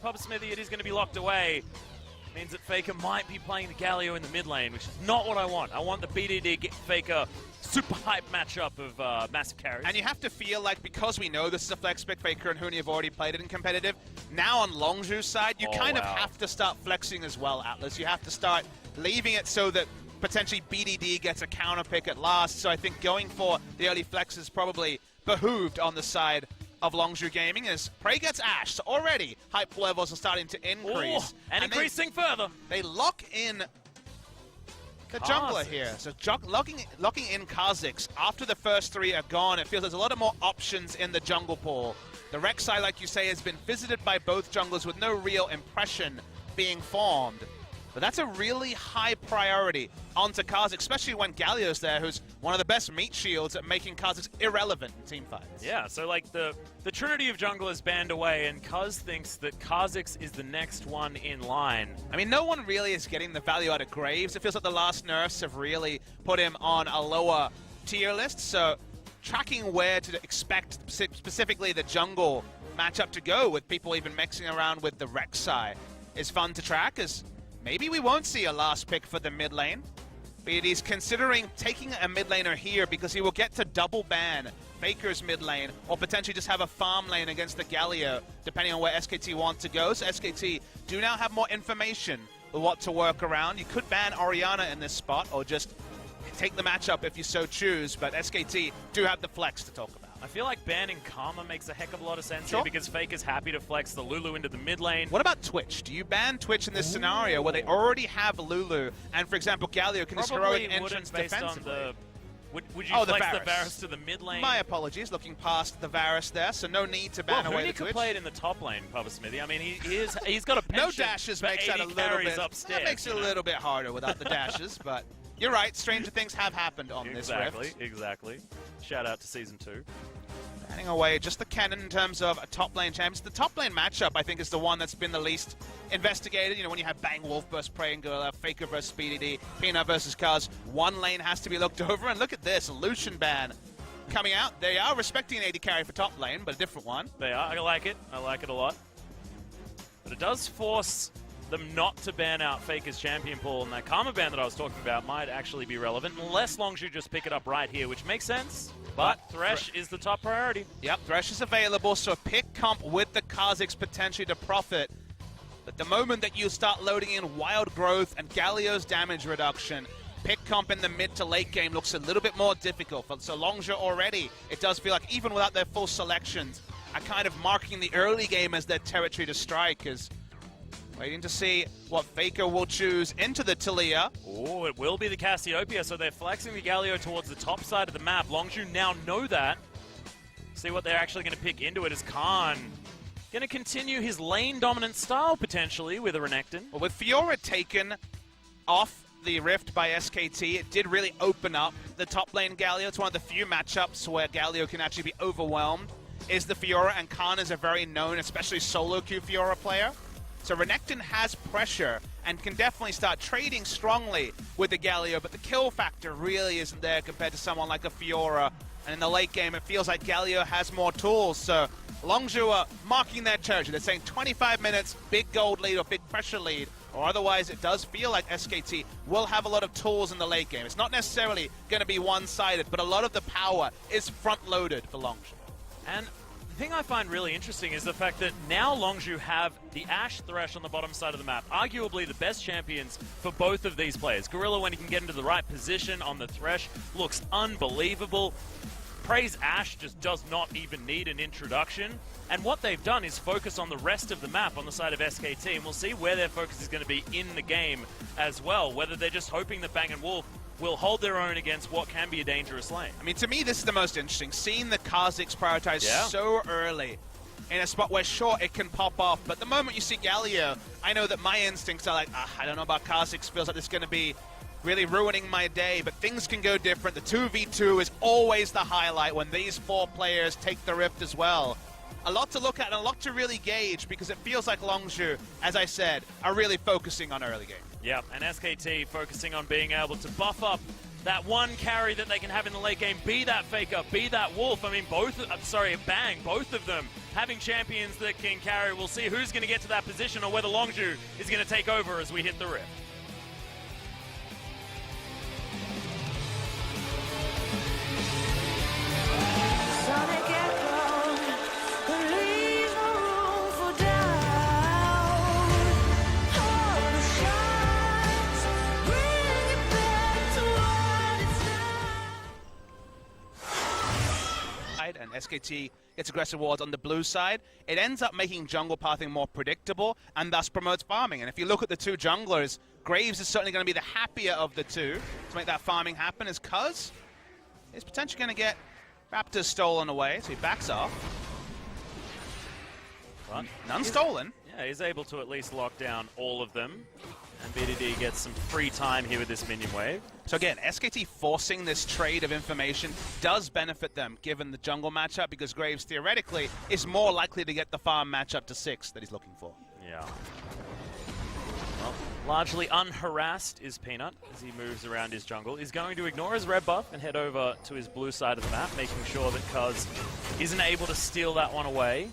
Papa Smithy, it is going to be locked away. Means that Faker might be playing the Galio in the mid lane, which is not what I want. I want the BDD Faker super hype matchup of massive carries. And you have to feel like, because we know this is a flex pick, Faker and Huni have already played it in competitive, now on Longzhu's side, you kind of have to start flexing as well, Atlas. You have to start leaving it so that potentially BDD gets a counter pick at last. So I think going for the early flex is probably behooved on the side of Longzhu Gaming, as Prey gets Ashe. So already hype levels are starting to increase. And increasing further. They lock in the jungler here. So locking in Kha'Zix. After the first three are gone, it feels there's a lot of more options in the jungle pool. The Rek'Sai, like you say, has been visited by both junglers with no real impression being formed. But that's a really high priority onto Kha'Zix, especially when Galio's there, who's one of the best meat shields at making Kha'Zix irrelevant in teamfights. Yeah, so like the trinity of junglers banned away, and Kuz thinks that Kha'Zix is the next one in line. I mean, no one really is getting the value out of Graves. It feels like the last nerfs have really put him on a lower tier list, so tracking where to expect specifically the jungle matchup to go, with people even mixing around with the Rek'Sai, is fun to track, as maybe we won't see a last pick for the mid lane, but he's considering taking a mid laner here because he will get to double ban Faker's mid lane, or potentially just have a farm lane against the Galio, depending on where SKT want to go. So SKT do now have more information of what to work around. You could ban Orianna in this spot, or just take the matchup if you so choose, but SKT do have the flex to talk about. I feel like banning Karma makes a heck of a lot of sense here, because Faker's happy to flex the Lulu into the mid lane. What about Twitch? Do you ban Twitch in this scenario where they already have Lulu, and for example Galio can just heroic entrance defensively? Would you flex the Varus to the mid lane? My apologies, looking past the Varus there, so no need to ban away the Twitch. Huni could play it in the top lane, Papa Smithy. I mean, he's got a pension. No dashes makes that a little bit upstairs, that makes it a little bit harder without the dashes, but you're right, stranger things have happened on this rift. Exactly. Shout out to Season 2. Banning away just the cannon in terms of a top lane champions. The top lane matchup, I think, is the one that's been the least investigated. You know, when you have Bang Wolf versus Prey and Gorilla, Faker versus BDD, Peanut versus Kuz, one lane has to be looked over. And look at this, Lucian ban coming out. They are respecting an AD carry for top lane, but a different one. They are. I like it. I like it a lot. But it does force them not to ban out Faker's champion pool, and that Karma ban that I was talking about might actually be relevant, unless Longzhu just pick it up right here, which makes sense. But Thresh is the top priority. Yep, Thresh is available, so pick comp with the Kha'Zix potentially to profit. But the moment that you start loading in Wild Growth and Galio's damage reduction, pick comp in the mid to late game looks a little bit more difficult. So Longzhu already, it does feel like even without their full selections, are kind of marking the early game as their territory to strike, as waiting to see what Faker will choose into the Talia. Oh, it will be the Cassiopeia, so they're flexing the Galio towards the top side of the map. Longzhu now know that. See what they're actually going to pick into it, is Khan going to continue his lane-dominant style, potentially, with a Renekton. Well, with Fiora taken off the Rift by SKT, it did really open up the top lane Galio. It's one of the few matchups where Galio can actually be overwhelmed, is the Fiora, and Khan is a very known, especially solo queue Fiora player. So Renekton has pressure and can definitely start trading strongly with the Galio, but the kill factor really isn't there compared to someone like a Fiora. And in the late game, it feels like Galio has more tools. So Longzhu are marking their territory. They're saying 25 minutes, big gold lead or big pressure lead, or otherwise it does feel like SKT will have a lot of tools in the late game. It's not necessarily going to be one-sided, but a lot of the power is front-loaded for Longzhu. And the thing I find really interesting is the fact that now Longzhu have the Ashe Thresh on the bottom side of the map, arguably the best champions for both of these players. Gorilla, when he can get into the right position on the Thresh, looks unbelievable. Prey's Ashe just does not even need an introduction. And what they've done is focus on the rest of the map on the side of SKT, and we'll see where their focus is going to be in the game as well, whether they're just hoping that Bang & Wolf will hold their own against what can be a dangerous lane. I mean, to me, this is the most interesting. Seeing the Kha'Zix prioritized so early in a spot where, sure, it can pop off, but the moment you see Galio, I know that my instincts are like, I don't know about Kha'Zix, feels like this is going to be really ruining my day, but things can go different. The 2v2 is always the highlight when these four players take the Rift as well. A lot to look at and a lot to really gauge, because it feels like Longzhu, as I said, are really focusing on early game. Yep, and SKT focusing on being able to buff up that one carry that they can have in the late game, be that Faker, be that Wolf. I mean, Bang, both of them having champions that can carry. We'll see who's going to get to that position or whether Longzhu is going to take over as we hit the Rift. And SKT gets aggressive wards on the blue side, it ends up making jungle pathing more predictable and thus promotes farming. And if you look at the two junglers, Graves is certainly going to be the happier of the two to make that farming happen, as Cuz is potentially going to get Raptors stolen away, so he backs off. But none stolen. Yeah, he's able to at least lock down all of them. And BDD gets some free time here with this minion wave. So again, SKT forcing this trade of information does benefit them, given the jungle matchup, because Graves theoretically is more likely to get the farm matchup to 6 that he's looking for. Yeah. Well, largely unharassed is Peanut as he moves around his jungle. He's going to ignore his red buff and head over to his blue side of the map, making sure that Cuz isn't able to steal that one away.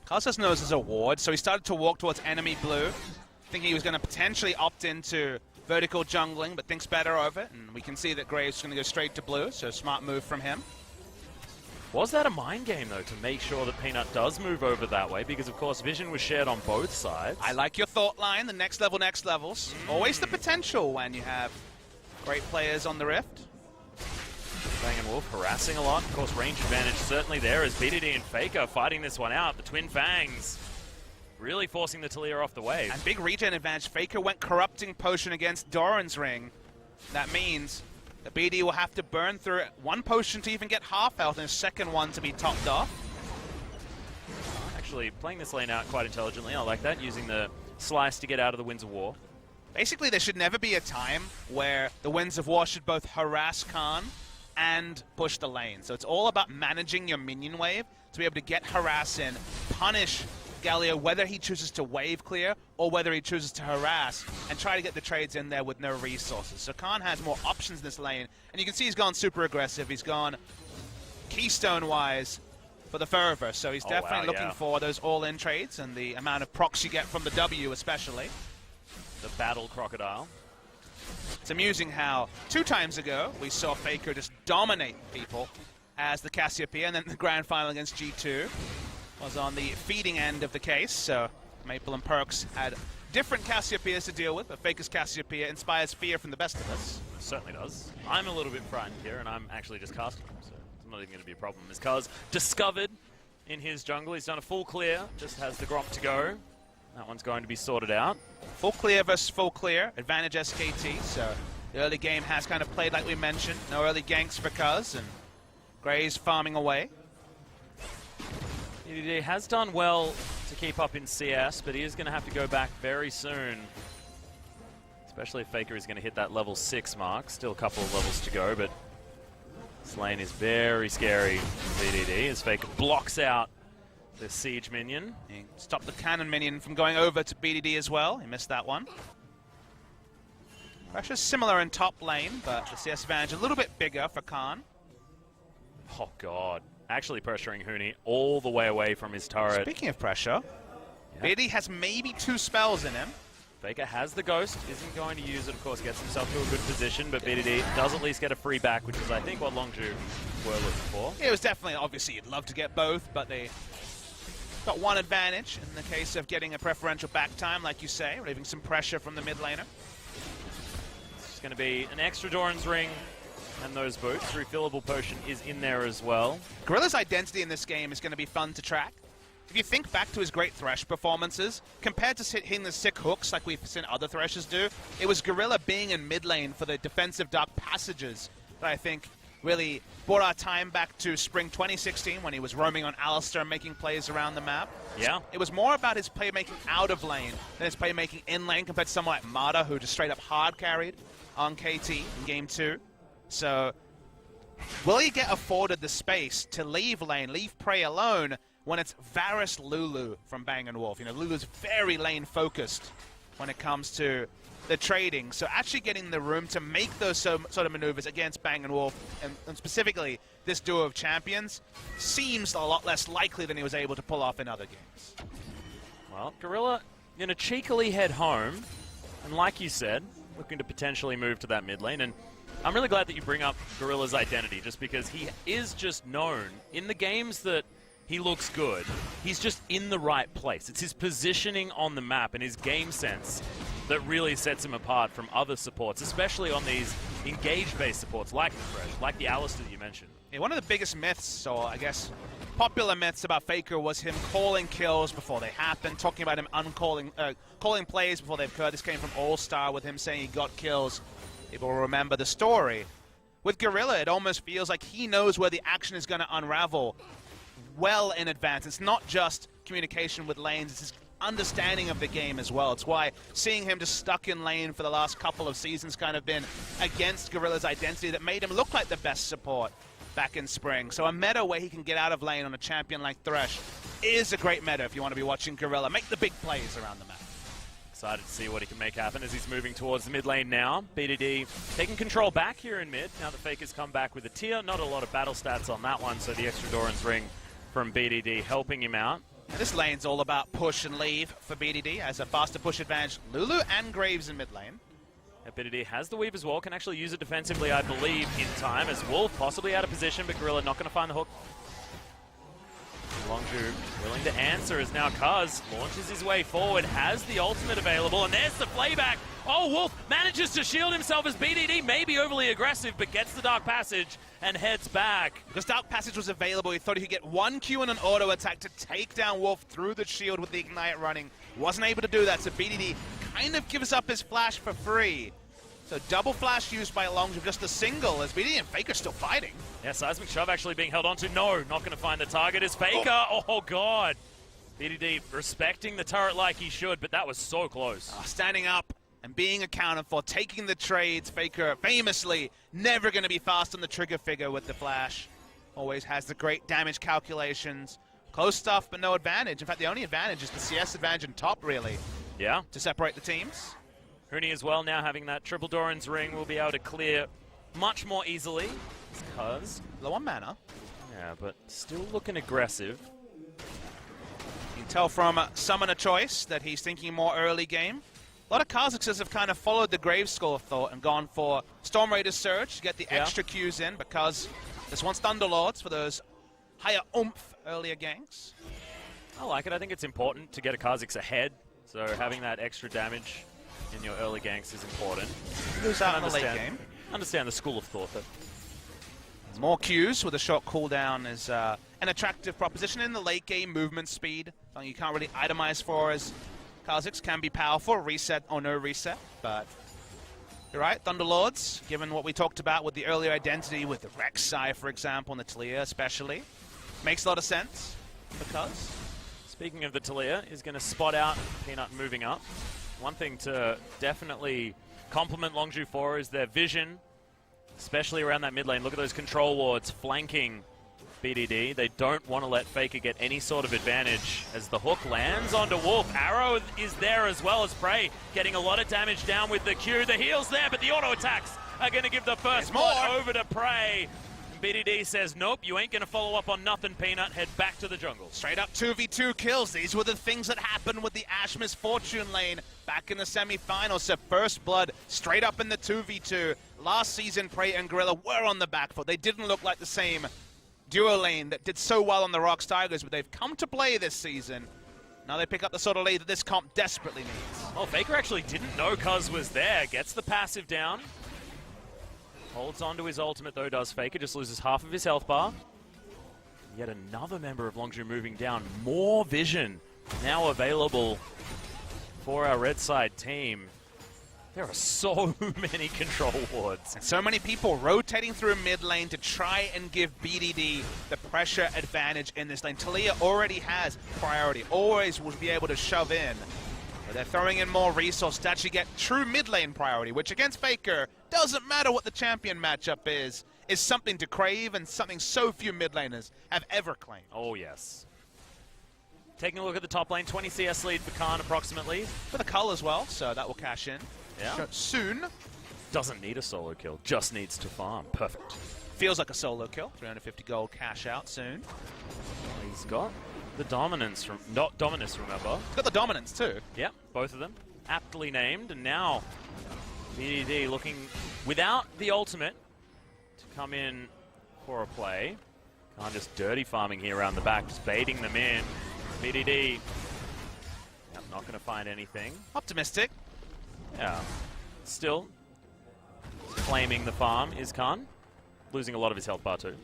Cuz just knows there's a ward, so he started to walk towards enemy blue, thinking he was going to potentially opt into vertical jungling, but thinks better of it, and we can see that Graves is going to go straight to blue, so smart move from him. Was that a mind game, though, to make sure that Peanut does move over that way? Because, of course, vision was shared on both sides. I like your thought line, the next levels. Always the potential when you have great players on the Rift. Bang and Wolf harassing a lot. Of course, range advantage certainly there as BDD and Faker fighting this one out. The Twin Fangs really forcing the Talia off the wave. And big regen advantage. Faker went Corrupting Potion against Doran's Ring. That means the BD will have to burn through one potion to even get half health and a second one to be topped off. Actually, playing this lane out quite intelligently. I like that, using the slice to get out of the Winds of War. Basically, there should never be a time where the Winds of War should both harass Khan and push the lane. So it's all about managing your minion wave to be able to get harass in, punish Galio, whether he chooses to wave clear or whether he chooses to harass and try to get the trades in there with no resources. So Khan has more options in this lane, and you can see he's gone super aggressive. He's gone keystone-wise for the Fervor, so he's definitely looking for those all-in trades and the amount of procs you get from the W especially. The Battle Crocodile. It's amusing how 2 times ago we saw Faker just dominate people as the Cassiopeia, and then the grand final against G2 was on the feeding end of the case, so Maple and Perks had different Cassiopeias to deal with, but Faker's Cassiopeia inspires fear from the best of us. Certainly does. I'm a little bit frightened here, and I'm actually just casting him, so it's not even going to be a problem. As Cuz discovered in his jungle, he's done a full clear, just has the Gromp to go. That one's going to be sorted out. Full clear versus full clear, advantage SKT, so the early game has kind of played like we mentioned. No early ganks for Cuz, and Gray's farming away. He has done well to keep up in CS, but he is going to have to go back very soon. Especially if Faker is going to hit that level 6 mark. Still a couple of levels to go, but this lane is very scary for BDD as Faker blocks out the Siege minion. He stopped the cannon minion from going over to BDD as well. He missed that one. Pressure's similar in top lane, but the CS advantage a little bit bigger for Khan. Oh, God. Actually pressuring Huni all the way away from his turret. Speaking of pressure, BD has maybe 2 spells in him. Faker has the Ghost, isn't going to use it, of course, gets himself to a good position, but BDD does at least get a free back, which is, I think, what Longzhu were looking for. It was definitely, obviously, you'd love to get both, but they got one advantage in the case of getting a preferential back time, like you say, relieving some pressure from the mid laner. It's going to be an extra Doran's Ring and those boots. Refillable potion is in there as well. Gorilla's identity in this game is going to be fun to track. If you think back to his great Thresh performances, compared to hitting the sick hooks like we've seen other Threshers do, it was Gorilla being in mid lane for the defensive dark passages that I think really brought our time back to spring 2016 when he was roaming on Alistar making plays around the map. Yeah. It was more about his playmaking out of lane than his playmaking in lane compared to someone like Mata, who just straight up hard carried on KT in game 2. So, will he get afforded the space to leave lane, leave prey alone, when it's Varus Lulu from Bang & Wolf? You know, Lulu's very lane-focused. when it comes to the trading. So actually getting the room to make those sort of maneuvers against Bang and Wolf, and specifically this duo of champions, seems a lot less likely than he was able to pull off in other games. Well, Gorilla gonna cheekily head home, and like you said, looking to potentially move to that mid lane. And I'm really glad that you bring up Gorilla's identity, just because he is just known in the games that he looks good. He's just in the right place. It's his positioning on the map and his game sense that really sets him apart from other supports, especially on these engage-based supports like the Thresh, like the Alistair that you mentioned. Yeah, one of the biggest myths, or I guess popular myths about Faker, was him calling kills before they happened, talking about him calling plays before they occurred. This came from All-Star with him saying he got kills. People will remember the story. With Gorilla, it almost feels like he knows where the action is going to unravel well in advance. It's not just communication with lanes, it's his understanding of the game as well. It's why seeing him just stuck in lane for the last couple of seasons kind of been against Gorilla's identity that made him look like the best support back in spring. So a meta where he can get out of lane on a champion like Thresh is a great meta if you want to be watching Gorilla make the big plays around the map. Excited to see what he can make happen as he's moving towards the mid lane now. BDD taking control back here in mid. Now that Faker's come back with a tier, not a lot of battle stats on that one, so the extra Doran's ring from BDD helping him out. And this lane's all about push and leave for BDD, as a faster push advantage. Lulu and Graves in mid lane. BDD has the weave as well, can actually use it defensively, I believe, in time, as Wolf possibly out of position, but Gorilla not going to find the hook. Longzhu willing to answer as now Kuz launches his way forward, has the ultimate available, and there's the playback. Oh, Wolf manages to shield himself as BDD may be overly aggressive, but gets the Dark Passage and heads back. Because Dark Passage was available, he thought he could get one Q and an auto attack to take down Wolf through the shield with the Ignite running. Wasn't able to do that, so BDD kind of gives up his flash for free. So double flash used by Longzhu, just a single, as BDD and Faker still fighting. Yeah, Seismic Shove actually being held onto. No, not going to find the target is Faker. Oh, God. BDD respecting the turret like he should, but that was so close. Standing up and being accounted for, taking the trades. Faker famously never going to be fast on the trigger figure with the flash. Always has the great damage calculations. Close stuff, but no advantage. In fact, the only advantage is the CS advantage in top, really. Yeah. To separate the teams. Huni as well, now having that triple Doran's ring, will be able to clear much more easily. Because low on mana. Yeah, but still looking aggressive. You can tell from Summoner Choice that he's thinking more early game. A lot of Kazakhs have kind of followed the Graves school of thought and gone for Storm Raider Surge to get the extra Qs in, because this wants Thunderlords for those higher oomph earlier ganks. I like it. I think it's important to get a Kha'Zix ahead, so having that extra damage in your early ganks is important. Lose out in the late game. Understand the school of thought. But more Qs with a short cooldown is an attractive proposition in the late game. Movement speed, something you can't really itemize for, as Kha'Zix can be powerful, reset or no reset. But you're right, Thunderlords, given what we talked about with the earlier identity with the Rek'Sai, for example, and the Talia especially, makes a lot of sense. Because speaking of the Talia, is going to spot out Peanut moving up. One thing to definitely compliment Longzhu for is their vision, especially around that mid lane. Look at those control wards flanking BDD. They don't want to let Faker get any sort of advantage as the hook lands onto Wolf. Arrow is there as well as Prey, getting a lot of damage down with the Q. The heal's there, but the auto attacks are going to give the first blood over to Prey. BDD says, nope, you ain't going to follow up on nothing, Peanut. Head back to the jungle. Straight up 2v2 kills. These were the things that happened with the Ashe Misfortune lane back in the semifinals. So first blood straight up in the 2v2. Last season, Prey and Gorilla were on the back foot. They didn't look like the same duo lane that did so well on the Rocks Tigers, but they've come to play this season. Now they pick up the sort of lead that this comp desperately needs. Oh, Faker actually didn't know Cuz was there. Gets the passive down. Holds on to his ultimate, though, does Faker. Just loses half of his health bar. Yet another member of Longzhu moving down. More vision now available for our red side team. There are so many control wards. And so many people rotating through mid lane to try and give BDD the pressure advantage in this lane. Talia already has priority, always will be able to shove in. But they're throwing in more resources to actually get true mid lane priority, which against Faker, doesn't matter what the champion matchup is something to crave and something so few mid laners have ever claimed. Oh, yes. Taking a look at the top lane, 20 CS lead for Khan approximately. For the cull as well, so that will cash in. Yeah. Soon. Doesn't need a solo kill, just needs to farm. Perfect. Feels like a solo kill. 350 gold cash out soon. He's got the dominance, not dominus, remember. He's got the dominance too. Yep, both of them. Aptly named, and now BDD looking without the ultimate to come in for a play. Khan just dirty farming here around the back, just baiting them in. BDD, yep, not going to find anything. Optimistic. Yeah. Still, claiming the farm is Khan. Losing a lot of his health bar too.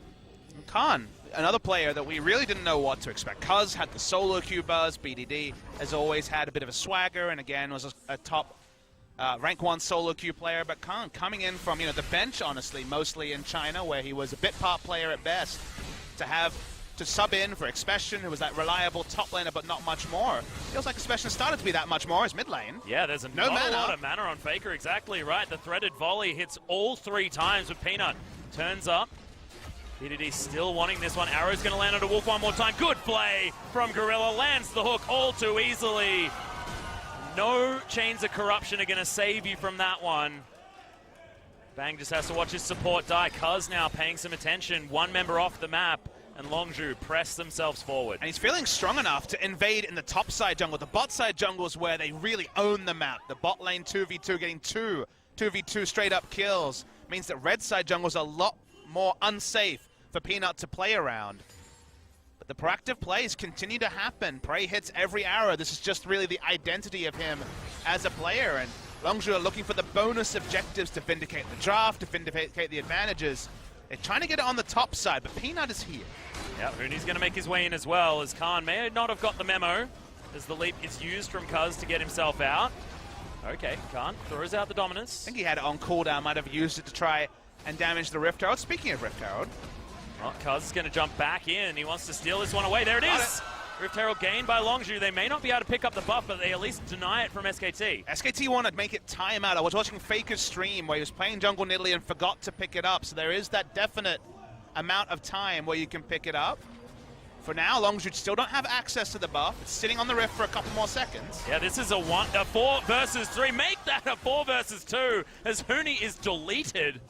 Khan, another player that we really didn't know what to expect. Cuz had the solo queue buzz. BDD has always had a bit of a swagger, and again was a top rank 1 solo queue player. But Khan coming in from the bench, honestly, mostly in China, where he was a bit part player at best, to sub in for Expression, who was that reliable top laner, but not much more. Feels like Expression started to be that much more as mid lane. Yeah, there's not a lot of mana on Faker, exactly right. The threaded volley hits all 3 times with Peanut. Turns up. BDD still wanting this one. Arrow's going to land on a wolf one more time. Good play from Gorilla. Lands the hook all too easily. No chains of corruption are going to save you from that one. Bang just has to watch his support die. Cuz now paying some attention. One member off the map, and Longzhu press themselves forward. And he's feeling strong enough to invade in the top side jungle. The bot side jungle is where they really own the map. The bot lane 2v2 getting 2v2 straight up kills means that red side jungle is a lot more unsafe for Peanut to play around. But the proactive plays continue to happen. Prey hits every arrow. This is just really the identity of him as a player. And Longzhu are looking for the bonus objectives to vindicate the draft, to vindicate the advantages. They're trying to get it on the top side, but Peanut is here. Yeah, Huni's going to make his way in as well, as Khan may not have got the memo, as the leap is used from Cuz to get himself out. Okay, Khan throws out the dominance. I think he had it on cooldown, might have used it to try and damage the Rift Herald. Speaking of Rift Herald. Well, Cuz is going to jump back in. He wants to steal this one away. There it is! Rift Herald gained by Longzhu. They may not be able to pick up the buff, but they at least deny it from SKT. SKT wanted to make it time out. I was watching Faker's stream where he was playing jungle Nidalee and forgot to pick it up. So there is that definite amount of time where you can pick it up. For now, Longzhu still don't have access to the buff. It's sitting on the Rift for a couple more seconds. Yeah, this is a 4 versus 3. Make that a 4 versus 2 as Huni is deleted.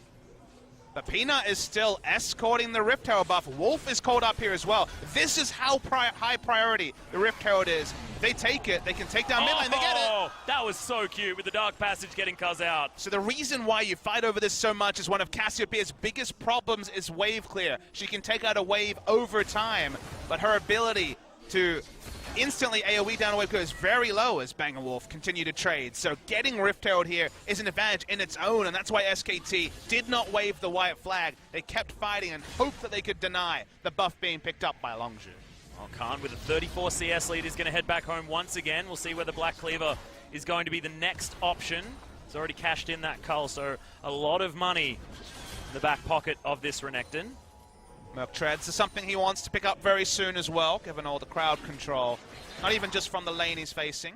But Peanut is still escorting the Rift Herald buff. Wolf is called up here as well. This is how high priority the Rift Herald is. If they take it, they can take down mid lane. They get it. That was so cute with the Dark Passage getting Cuz out. So the reason why you fight over this so much is one of Cassiopeia's biggest problems is wave clear. She can take out a wave over time, but her ability to instantly AoE down a wave clear is very low as Bang & Wolf continue to trade. So getting Rift Herald here is an advantage in its own, and that's why SKT did not wave the white flag. They kept fighting and hoped that they could deny the buff being picked up by Longzhu. Well, Khan with a 34 CS lead is going to head back home once again. We'll see whether Black Cleaver is going to be the next option. He's already cashed in that cull, so a lot of money in the back pocket of this Renekton. Merc Treads is something he wants to pick up very soon as well, given all the crowd control. Not even just from the lane he's facing.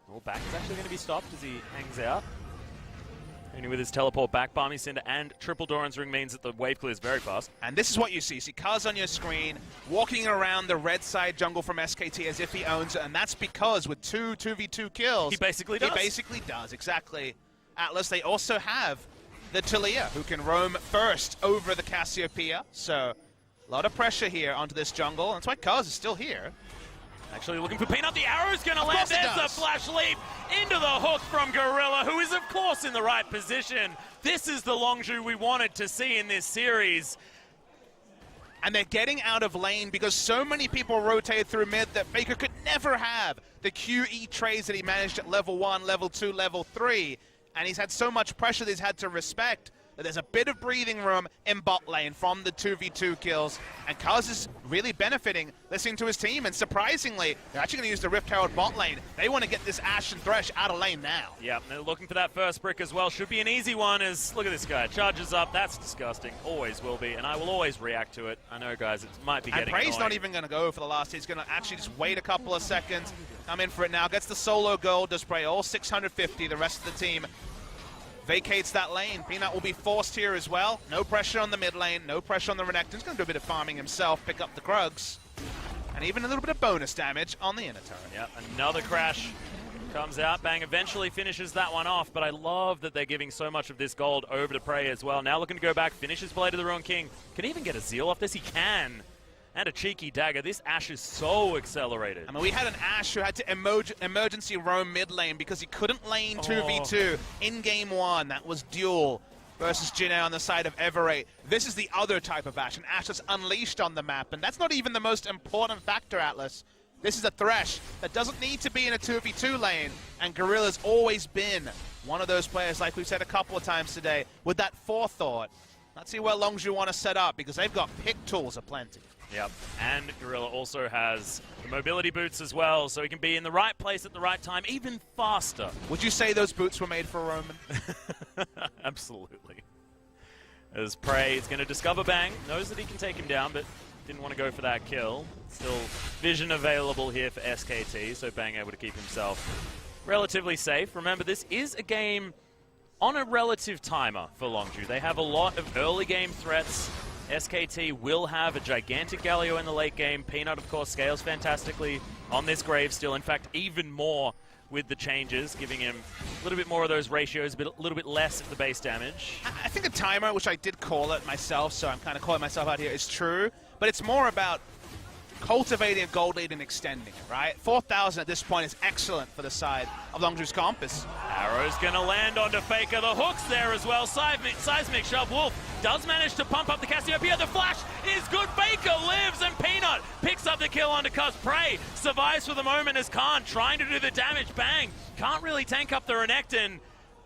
Well, back is actually going to be stopped as he hangs out. Only with his teleport back, Barmy Cinder and triple Doran's Ring means that the wave clears very fast. And this is what you see. See Cuz on your screen, walking around the red side jungle from SKT as if he owns it, and that's because with 2v2 kills... He basically does. He basically does, exactly. Atlas, they also have the Talia, who can roam first over the Cassiopeia, so a lot of pressure here onto this jungle, and that's why Cuz is still here. Actually looking for Peanut. The arrow's going to land. There's the flash leap into the hook from Gorilla, who is, of course, in the right position. This is the Longzhu we wanted to see in this series. And they're getting out of lane because so many people rotated through mid that Faker could never have the QE trades that he managed at level 1, level 2, level 3. And he's had so much pressure that he's had to respect that there's a bit of breathing room in bot lane from the 2v2 kills, and Cuz is really benefiting, listening to his team, and surprisingly, they're actually going to use the Rift Herald bot lane. They want to get this Ashe and Thresh out of lane now. Yeah, they're looking for that first brick as well. Should be an easy one as, look at this guy, charges up. That's disgusting, always will be, and I will always react to it. I know, guys, it might be getting annoying. And Prey's not even going to go for the last hit. He's going to actually just wait a couple of seconds, come in for it now, gets the solo gold, does Prey all 650, the rest of the team vacates that lane. Peanut will be forced here as well. No pressure on the mid lane, no pressure on the Renekton. He's going to do a bit of farming himself, pick up the Krugs. And and even a little bit of bonus damage on the inner turret. Yep, another crash comes out. Bang eventually finishes that one off, but I love that they're giving so much of this gold over to Prey as well. Now looking to go back, finishes Blade of the Ruined King. Can he even get a Zeal off this? He can. And a cheeky dagger. This Ashe is so accelerated. I mean, we had an Ashe who had to emergency roam mid lane because he couldn't lane 2v2 in game 1. That was Duel versus Jhin on the side of Everate. This is the other type of Ashe, an Ashe that's unleashed on the map, and that's not even the most important factor, Atlas. This is a Thresh that doesn't need to be in a 2v2 lane, and Gorilla's always been one of those players, like we've said a couple of times today, with that forethought. Let's see where Longzhu want to set up, because they've got pick tools aplenty. Yep, and Gorilla also has the mobility boots as well, so he can be in the right place at the right time, even faster. Would you say those boots were made for Roman? Absolutely. As Prey is going to discover Bang, knows that he can take him down, but didn't want to go for that kill. Still vision available here for SKT, so Bang able to keep himself relatively safe. Remember, this is a game on a relative timer for Longzhu. They have a lot of early game threats. SKT will have a gigantic Galio in the late game. Peanut, of course, scales fantastically on this grave still. In fact, even more with the changes, giving him a little bit more of those ratios, but a little bit less of the base damage. I think the timer, which I did call it myself, so I'm kind of calling myself out here, is true. But it's more about cultivating a gold lead and extending it, right? 4,000 at this point is excellent for the side of Longzhu's Compass. Arrow's going to land onto Faker. The hook's there as well. Seismic shove. Wolf does manage to pump up the Cassiopeia. The flash is good. Faker lives, and Peanut picks up the kill onto Cuz. Prey survives for the moment as Khan trying to do the damage. Bang! Can't really tank up the Renekton.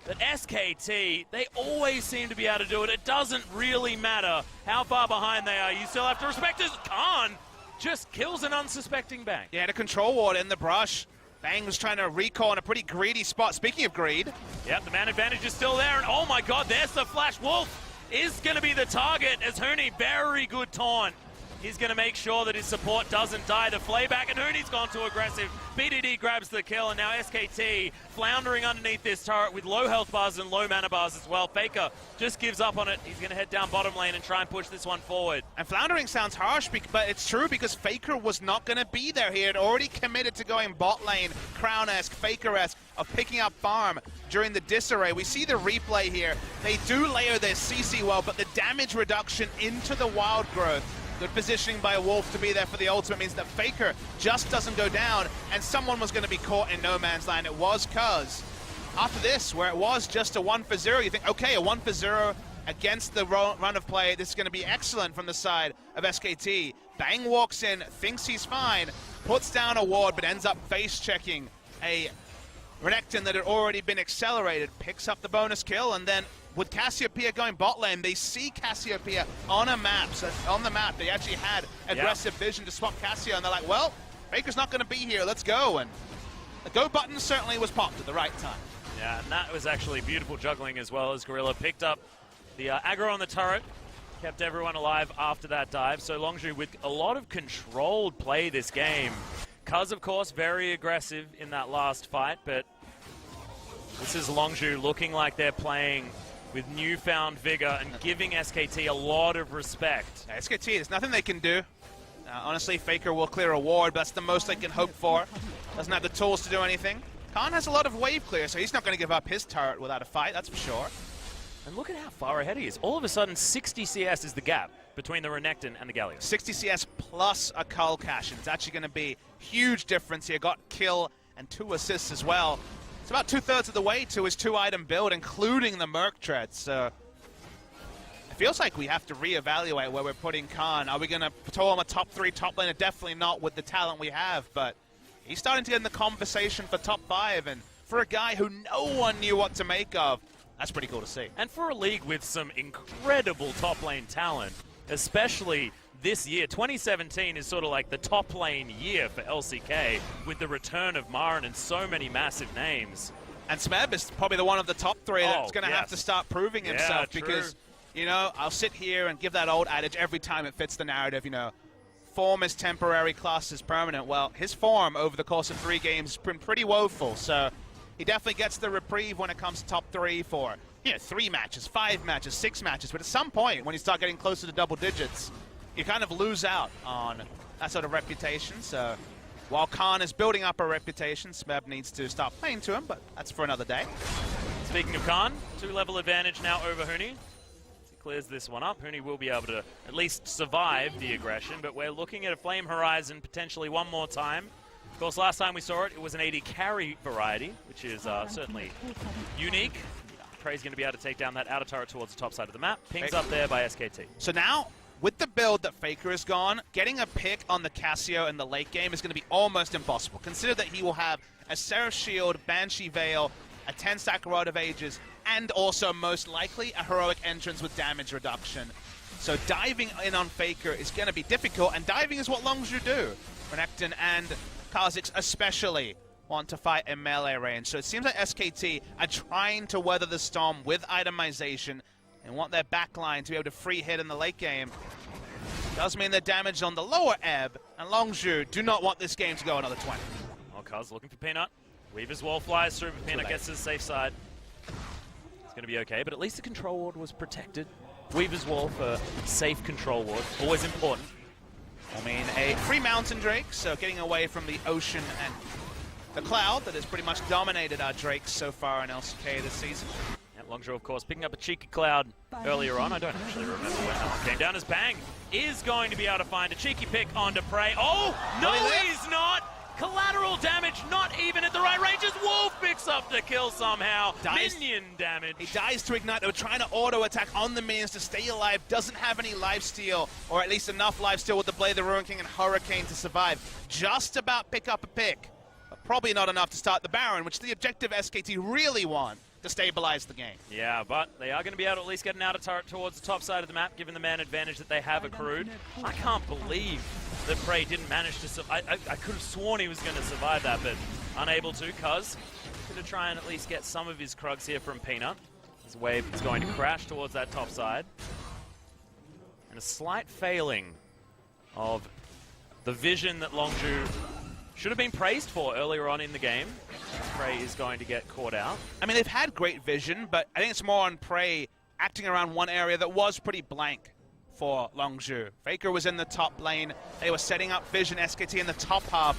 But SKT, they always seem to be able to do it. It doesn't really matter how far behind they are. You still have to respect this. Khan just kills an unsuspecting Bang. Yeah, had a control ward in the brush. Bang was trying to recall in a pretty greedy spot. Speaking of greed. Yep, the man advantage is still there, and oh my god, there's the flash. Wolf is going to be the target as Huni, very good taunt. He's going to make sure that his support doesn't die. The flayback, and Huni's gone too aggressive. BDD grabs the kill, and now SKT floundering underneath this turret with low health bars and low mana bars as well. Faker just gives up on it. He's going to head down bottom lane and try and push this one forward. And floundering sounds harsh, but it's true because Faker was not going to be there. He had already committed to going bot lane, Crown-esque, Faker-esque, of picking up farm during the disarray. We see the replay here. They do layer their CC well, but the damage reduction into the wild growth, good positioning by Wolf to be there for the ultimate, means that Faker just doesn't go down, and someone was going to be caught in no man's land. It was Cuz. After this, where it was just a 1-for-0, you think, okay, a 1-for-0 against the run of play, this is going to be excellent from the side of SKT. Bang walks in, thinks he's fine, puts down a ward, but ends up face-checking a Renekton that had already been accelerated, picks up the bonus kill, and then with Cassiopeia going bot lane, they see Cassiopeia on a map. So on the map, they actually had aggressive vision to swap Cassio, and they're like, well, Faker's not going to be here, let's go. And the go button certainly was popped at the right time. Yeah, and that was actually beautiful juggling as well, as Gorilla picked up the aggro on the turret, kept everyone alive after that dive. So Longzhu with a lot of controlled play this game. Cuz, of course, very aggressive in that last fight, but this is Longzhu looking like they're playing with newfound vigor and giving SKT a lot of respect. Yeah, SKT, there's nothing they can do. Honestly, Faker will clear a ward, but that's the most they can hope for. Doesn't have the tools to do anything. Khan has a lot of wave clear, so he's not going to give up his turret without a fight, that's for sure. And look at how far ahead he is. All of a sudden, 60 CS is the gap between the Renekton and the Galio. 60 CS plus a Cull Cash, and it's actually going to be huge difference here. Got kill and 2 assists as well. It's about 2/3 of the way to his 2-item build, including the Merc Tread. So it feels like we have to reevaluate where we're putting Khan. Are we going to throw him a top 3 top laner? Definitely not with the talent we have, but he's starting to get in the conversation for top 5, and for a guy who no one knew what to make of, that's pretty cool to see. And for a league with some incredible top lane talent, especially this year, 2017 is sort of like the top lane year for LCK with the return of Marin and so many massive names. And Smeb is probably the one of the top 3 that's going to have to start proving himself because, you know, I'll sit here and give that old adage every time it fits the narrative, you know, form is temporary, class is permanent. Well, his form over the course of 3 games has been pretty woeful, so he definitely gets the reprieve when it comes to top 3 for, you know, 3 matches, 5 matches, 6 matches, but at some point when you start getting closer to double digits, you kind of lose out on that sort of reputation. So while Khan is building up a reputation, Smeb needs to start playing to him, but that's for another day. Speaking of Khan, 2-level advantage now over Huni. As he clears this one up, Huni will be able to at least survive the aggression, but we're looking at a Flame Horizon potentially one more time. Of course, last time we saw it, it was an AD carry variety, which is certainly unique. Prey's going to be able to take down that outer turret towards the top side of the map. Pings up there by SKT. So now, with the build that Faker is gone, getting a pick on the Cassio in the late game is going to be almost impossible. Consider that he will have a Seraph Shield, Banshee Veil, a 10-stack Rod of Ages, and also most likely a heroic entrance with damage reduction. So diving in on Faker is going to be difficult, and diving is what Longzhu do. Renekton and Kha'Zix especially want to fight in melee range. So it seems like SKT are trying to weather the storm with itemization and want their backline to be able to free hit in the late game. Does mean they're damaged on the lower ebb, and Longzhu do not want this game to go another 20. Oh, Kaz looking for Peanut. Weaver's wall flies through, but Peanut gets to the safe side. It's going to be okay, but at least the control ward was protected. Weaver's wall for safe control ward, always important. I mean, a free Mountain Drake, so getting away from the ocean and the cloud that has pretty much dominated our Drakes so far in LCK this season. Longzhu, of course, picking up a cheeky cloud earlier on. I don't actually remember when that one came down, as Bang is going to be able to find a cheeky pick onto Prey. Oh, no, he's not! Collateral damage, not even at the right range, as Wolf picks up the kill somehow. Minion damage. He dies to Ignite. They were trying to auto-attack on the minions to stay alive. Doesn't have any lifesteal, or at least enough lifesteal with the Blade of the Ruin King and Hurricane to survive. Just about pick up a pick, but probably not enough to start the Baron, which is the objective SKT really want to stabilize the game. Yeah, but they are going to be able to at least get an outer turret towards the top side of the map, given the man advantage that they have accrued. I can't believe that Prey didn't manage to survive. I could have sworn he was going to survive that, but unable to, cuz going to try and at least get some of his Krugs here from Peanut. His wave is going to crash towards that top side. And a slight failing of the vision that Longzhu should have been praised for earlier on in the game. Prey is going to get caught out. I mean, they've had great vision, but I think it's more on Prey acting around one area that was pretty blank for Longzhu. Faker was in the top lane. They were setting up vision, SKT in the top half,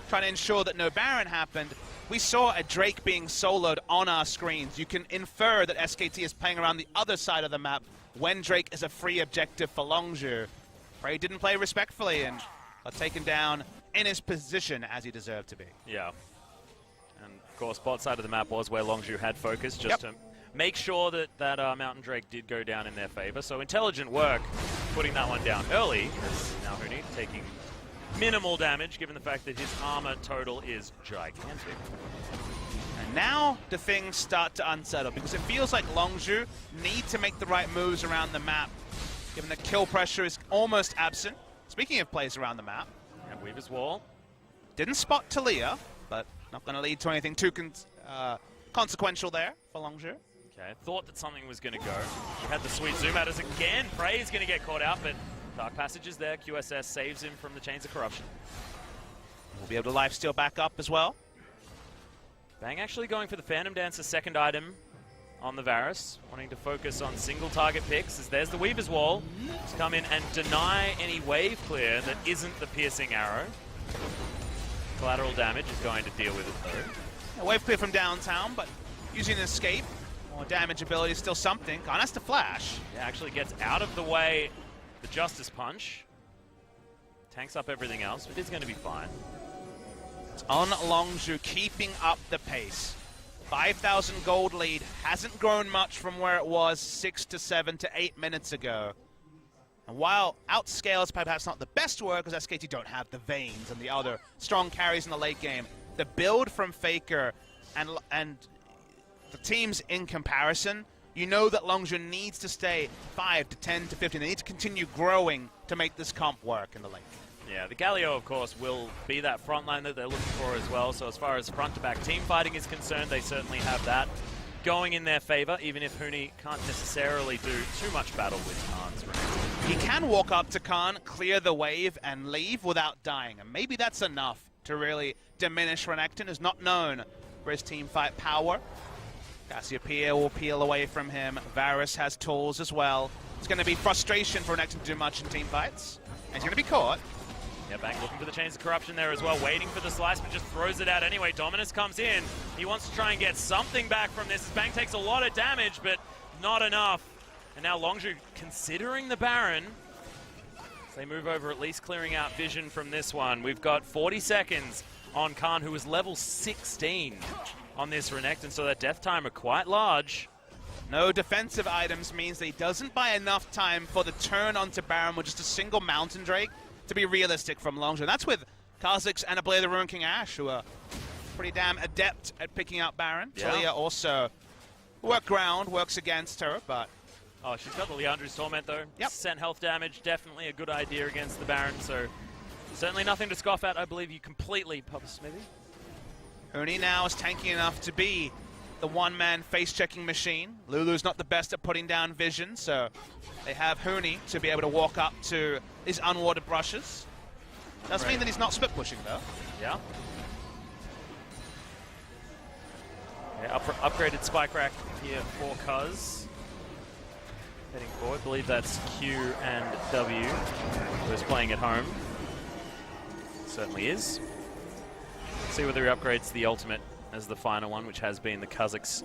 trying to ensure that no Baron happened. We saw a Drake being soloed on our screens. You can infer that SKT is playing around the other side of the map when Drake is a free objective for Longzhu. Prey didn't play respectfully and got taken down in his position as he deserved to be. Yeah. And of course, bot side of the map was where Longzhu had focus, just to make sure that that Mountain Drake did go down in their favor. So intelligent work putting that one down early, as now Huni taking minimal damage, given the fact that his armor total is gigantic. And now the things start to unsettle, because it feels like Longzhu need to make the right moves around the map, given the kill pressure is almost absent. Speaking of plays around the map, and Weaver's wall. Didn't spot Talia, but not going to lead to anything too consequential there for Longzhu. Okay, thought that something was going to go. He had the sweet zoom at us again. Prey is going to get caught out, but Dark Passage is there. QSS saves him from the Chains of Corruption. We'll be able to lifesteal back up as well. Bang actually going for the Phantom Dancer's second item on the Varus, wanting to focus on single target picks, as there's the Weaver's Wall to come in and deny any wave clear that isn't the piercing arrow. Collateral damage is going to deal with it though. A wave clear from downtown, but using an escape, more damage ability is still something. Khan has to flash. Yeah, actually gets out of the way the Justice Punch. Tanks up everything else, but it's going to be fine. It's on Longzhu, keeping up the pace. 5,000 gold lead, hasn't grown much from where it was 6 to 7 to 8 minutes ago. And while outscale is perhaps not the best work, because SKT don't have the Veins and the other strong carries in the late game, the build from Faker and the teams in comparison, you know that Longzhu needs to stay 5 to 10 to 15. They need to continue growing to make this comp work in the late game. Yeah, the Galio, of course, will be that front line that they're looking for as well. So as far as front-to-back team fighting is concerned, they certainly have that going in their favor, even if Huni can't necessarily do too much battle with Khan's range. He can walk up to Khan, clear the wave, and leave without dying. And maybe that's enough to really diminish Renekton, who's not known for his team fight power. Cassiopeia will peel away from him. Varus has tools as well. It's going to be frustration for Renekton to do much in team fights. And he's going to be caught. Yeah, Bang looking for the Chains of Corruption there as well, waiting for the slice, but just throws it out anyway. Dominus comes in. He wants to try and get something back from this. Bang takes a lot of damage, but not enough. And now Longzhu considering the Baron. So they move over, at least clearing out vision from this one. We've got 40 seconds on Khan, who is level 16 on this Renekton, so that death time are quite large. No defensive items means that he doesn't buy enough time for the turn onto Baron with just a single Mountain Drake to be realistic from Longzhu. And that's with Kha'Zix and a Blade of the Ruin King Ashe, who are pretty damn adept at picking out Baron. Yeah. Talia also works against her, but... Oh, she's got the Leandru's Torment though. Yep. 10% health damage, definitely a good idea against the Baron, so certainly nothing to scoff at. I believe you completely, Papa Smithy. Huni now is tanky enough to be the one-man face-checking machine. Lulu's not the best at putting down vision, so they have Huni to be able to walk up to his unwarded brushes. Does mean that he's not split pushing though. Yeah. Yeah, upgraded Spike Rack here for Cuz. Heading forward, I believe that's Q and W, who is playing at home. Certainly is. See whether he upgrades the ultimate as the final one, which has been the Kha'Zix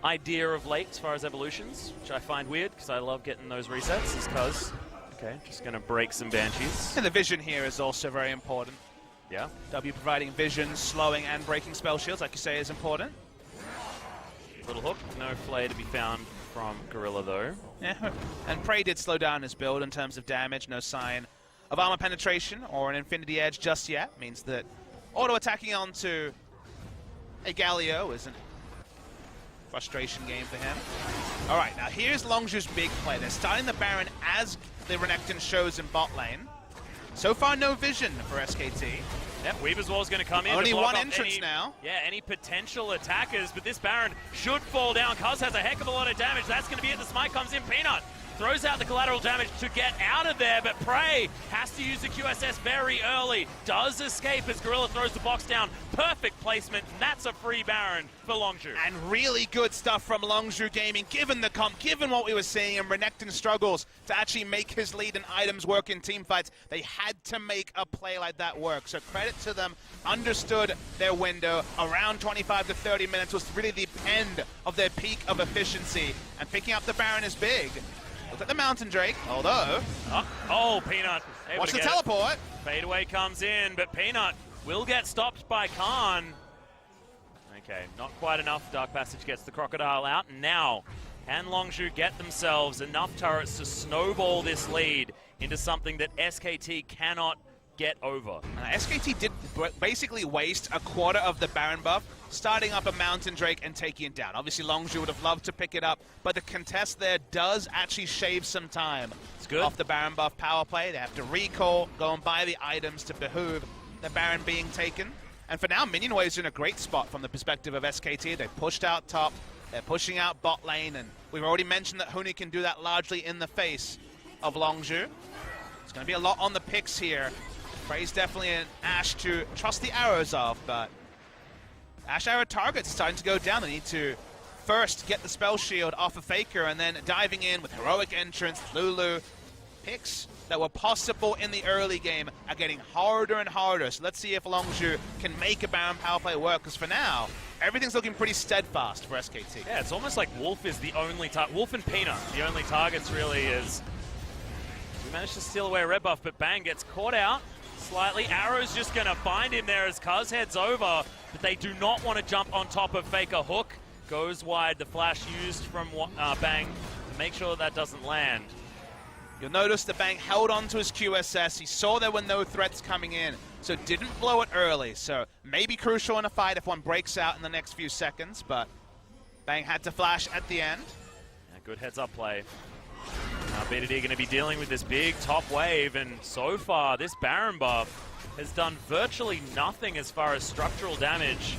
idea of late as far as evolutions, which I find weird because I love getting those resets as Cuz. Okay, just going to break some Banshees. And the vision here is also very important. Yeah. W providing vision, slowing and breaking spell shields, like you say, is important. Little hook, no flay to be found from Gorilla though. Yeah, and Prey did slow down his build in terms of damage, no sign of armor penetration or an Infinity Edge just yet. Means that auto-attacking onto a Galio isn't a frustration game for him. All right, now here's Longzhu's big play. They're starting the Baron as the Renekton shows in bot lane. So far, no vision for SKT. Yep, Weaver's Wall is going to come in. Only to block one off entrance now. Yeah, any potential attackers, but this Baron should fall down. Cuz has a heck of a lot of damage. That's going to be it. The smite comes in. Peanut throws out the collateral damage to get out of there, but Prey has to use the QSS very early. Does escape as Gorilla throws the box down. Perfect placement, and that's a free Baron for Longzhu. And really good stuff from Longzhu Gaming, given the comp, given what we were seeing, and Renekton struggles to actually make his lead and items work in team fights. They had to make a play like that work, so credit to them. Understood their window. Around 25 to 30 minutes was really the end of their peak of efficiency, and picking up the Baron is big. Look at the Mountain Drake, although... Oh, Peanut. Watch the teleport. Fadeaway comes in, but Peanut will get stopped by Khan. Okay, not quite enough. Dark Passage gets the Crocodile out. And now, can Longzhu get themselves enough turrets to snowball this lead into something that SKT cannot get over? SKT did basically waste a quarter of the Baron buff, starting up a Mountain Drake and taking it down. Obviously, Longzhu would have loved to pick it up, but the contest there does actually shave some time off the Baron buff power play. They have to recall, go and buy the items to behoove the Baron being taken. And for now, Minion Wave's in a great spot from the perspective of SKT. They pushed out top, they're pushing out bot lane, and we've already mentioned that Huni can do that largely in the face of Longzhu. It's going to be a lot on the picks here. Prey's definitely an Ashe to trust the arrows of, but Ashe arrow target's starting to go down. They need to first get the spell shield off of Faker, and then diving in with heroic entrance, Lulu. Picks that were possible in the early game are getting harder and harder, so let's see if Longzhu can make a Baron power play work, because for now, everything's looking pretty steadfast for SKT. Yeah, it's almost like Wolf is the only target. Wolf and Peanut, the only targets really is... We managed to steal away a red buff, but Bang gets caught out slightly. Arrow's just going to find him there as Cuz heads over, but they do not want to jump on top of Faker. Hook goes wide. The flash used from Bang to make sure that doesn't land. You'll notice that Bang held on to his QSS. He saw there were no threats coming in, so didn't blow it early. So maybe crucial in a fight if one breaks out in the next few seconds, but Bang had to flash at the end. Yeah, good heads-up play. Now BDD going to be dealing with this big top wave, and so far this Baron buff has done virtually nothing as far as structural damage.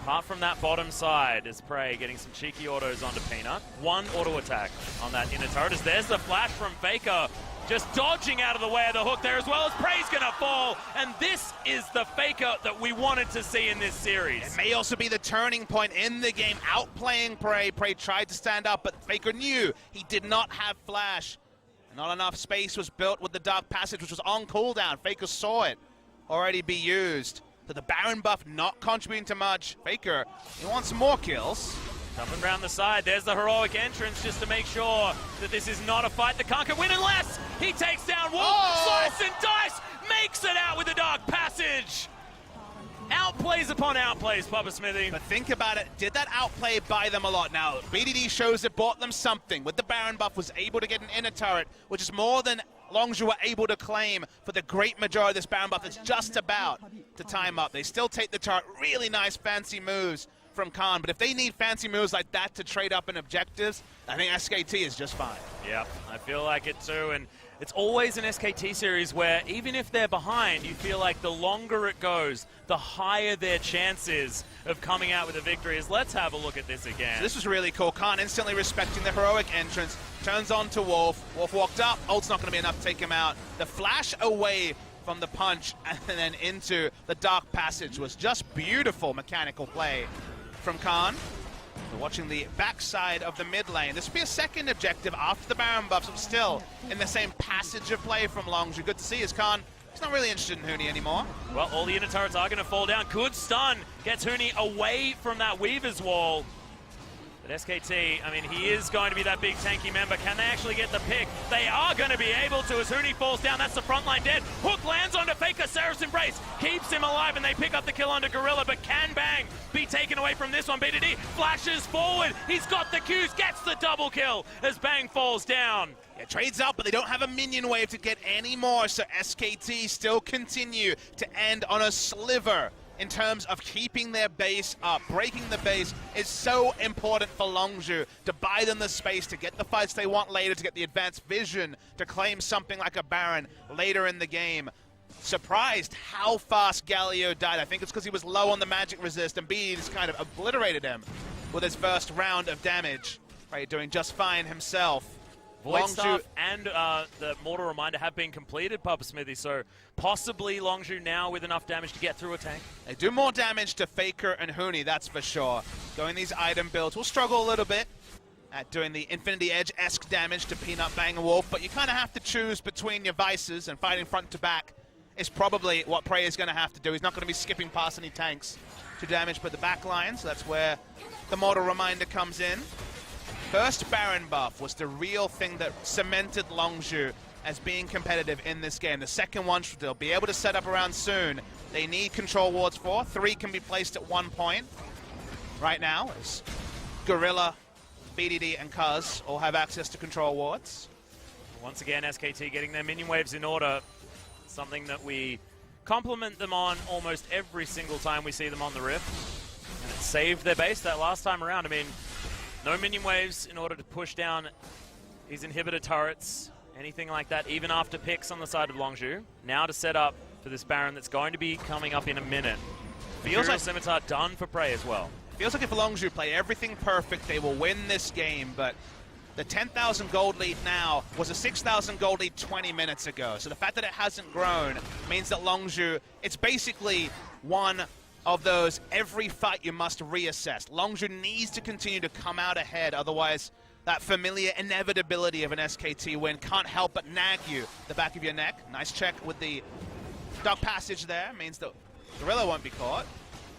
Apart from that bottom side, as Prey getting some cheeky autos onto Peanut. One auto attack on that inner turret. As there's the flash from Faker, just dodging out of the way of the hook there, as well as Prey's gonna fall. And this is the Faker that we wanted to see in this series. It may also be the turning point in the game, outplaying Prey. Prey tried to stand up, but Faker knew he did not have flash. Not enough space was built with the Dark Passage, which was on cooldown. Faker saw it already be used. So the Baron buff not contributing to much. Faker, he wants more kills. Jumping around the side, there's the heroic entrance just to make sure that this is not a fight that Khan can win unless he takes down Wolf. Slice and dice, makes it out with the Dark Passage. Outplays upon outplays, Papa Smithy. But think about it, did that outplay buy them a lot? Now, BDD shows it bought them something. With the Baron buff, was able to get an inner turret, which is more than Longzhu were able to claim for the great majority of this Baron buff that's just about to time up. They still take the turret, really nice fancy moves from Khan, but if they need fancy moves like that to trade up in objectives, I think SKT is just fine. Yeah, I feel like it too, and it's always an SKT series where even if they're behind, you feel like the longer it goes, the higher their chances of coming out with a victory is. Let's have a look at this again. So this was really cool. Khan instantly respecting the heroic entrance, turns on to Wolf. Wolf walked up, ult's not going to be enough to take him out. The flash away from the punch and then into the Dark Passage was just beautiful mechanical play from Khan. So watching the backside of the mid lane. This will be a second objective after the Baron buffs, but still in the same passage of play from Longzhu. Good to see as Khan, he's not really interested in Huni anymore. Well, all the inner turrets are going to fall down. Good stun gets Huni away from that Weaver's wall. But SKT, I mean, he is going to be that big tanky member. Can they actually get the pick? They are going to be able to as Huni falls down. That's the front line dead. Hook lands onto Faker. Seraph's Embrace keeps him alive, and they pick up the kill onto Gorilla. But can Bang be taken away from this one? BDD flashes forward. He's got the Qs, gets the double kill as Bang falls down. Yeah, trades up, but they don't have a minion wave to get any more, so SKT still continue to end on a sliver in terms of keeping their base up. Breaking the base is so important for Longzhu to buy them the space to get the fights they want later, to get the advanced vision to claim something like a Baron later in the game. Surprised how fast Galio died. I think it's because he was low on the magic resist, and B just kind of obliterated him with his first round of damage. Right, doing just fine himself. Void Staff and the Mortal Reminder have been completed, Papa Smithy, so possibly Longzhu now with enough damage to get through a tank. They do more damage to Faker and Huni, that's for sure. Going these item builds will struggle a little bit at doing the Infinity Edge-esque damage to Peanut, Bang, and Wolf, but you kind of have to choose between your vices, and fighting front to back is probably what Prey is going to have to do. He's not going to be skipping past any tanks to damage but the back line, so that's where the Mortal Reminder comes in. First Baron buff was the real thing that cemented Longzhu as being competitive in this game. The second one, they'll be able to set up around soon. They need control wards for. 3 can be placed at one point. Right now, as Gorilla, BDD, and Cuz all have access to control wards. Once again, SKT getting their minion waves in order. Something that we compliment them on almost every single time we see them on the Rift. And it saved their base that last time around. I mean, no minion waves in order to push down these inhibitor turrets, anything like that, even after picks on the side of Longzhu. Now to set up for this Baron that's going to be coming up in a minute. Feels like Scimitar done for Prey as well. Feels like if Longzhu play everything perfect, they will win this game, but the 10,000 gold lead now was a 6,000 gold lead 20 minutes ago. So the fact that it hasn't grown means that Longzhu, it's basically one of those every fight you must reassess. Longzhu needs to continue to come out ahead, otherwise that familiar inevitability of an SKT win can't help but nag you the back of your neck. Nice check with the Dark Passage there, means that Gorilla won't be caught.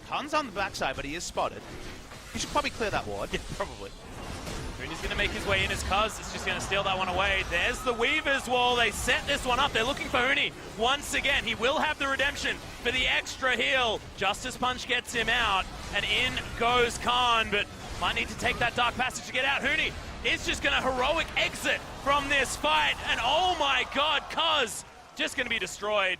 Khan's on the backside, but he is spotted. He should probably clear that ward. Yeah, probably. Huni's going to make his way in as Cuz is just going to steal that one away. There's the Weaver's wall. They set this one up. They're looking for Huni once again. He will have the redemption for the extra heal. Justice Punch gets him out, and in goes Khan, but might need to take that Dark Passage to get out. Huni is just going to heroic exit from this fight, and oh my god, Cuz just going to be destroyed.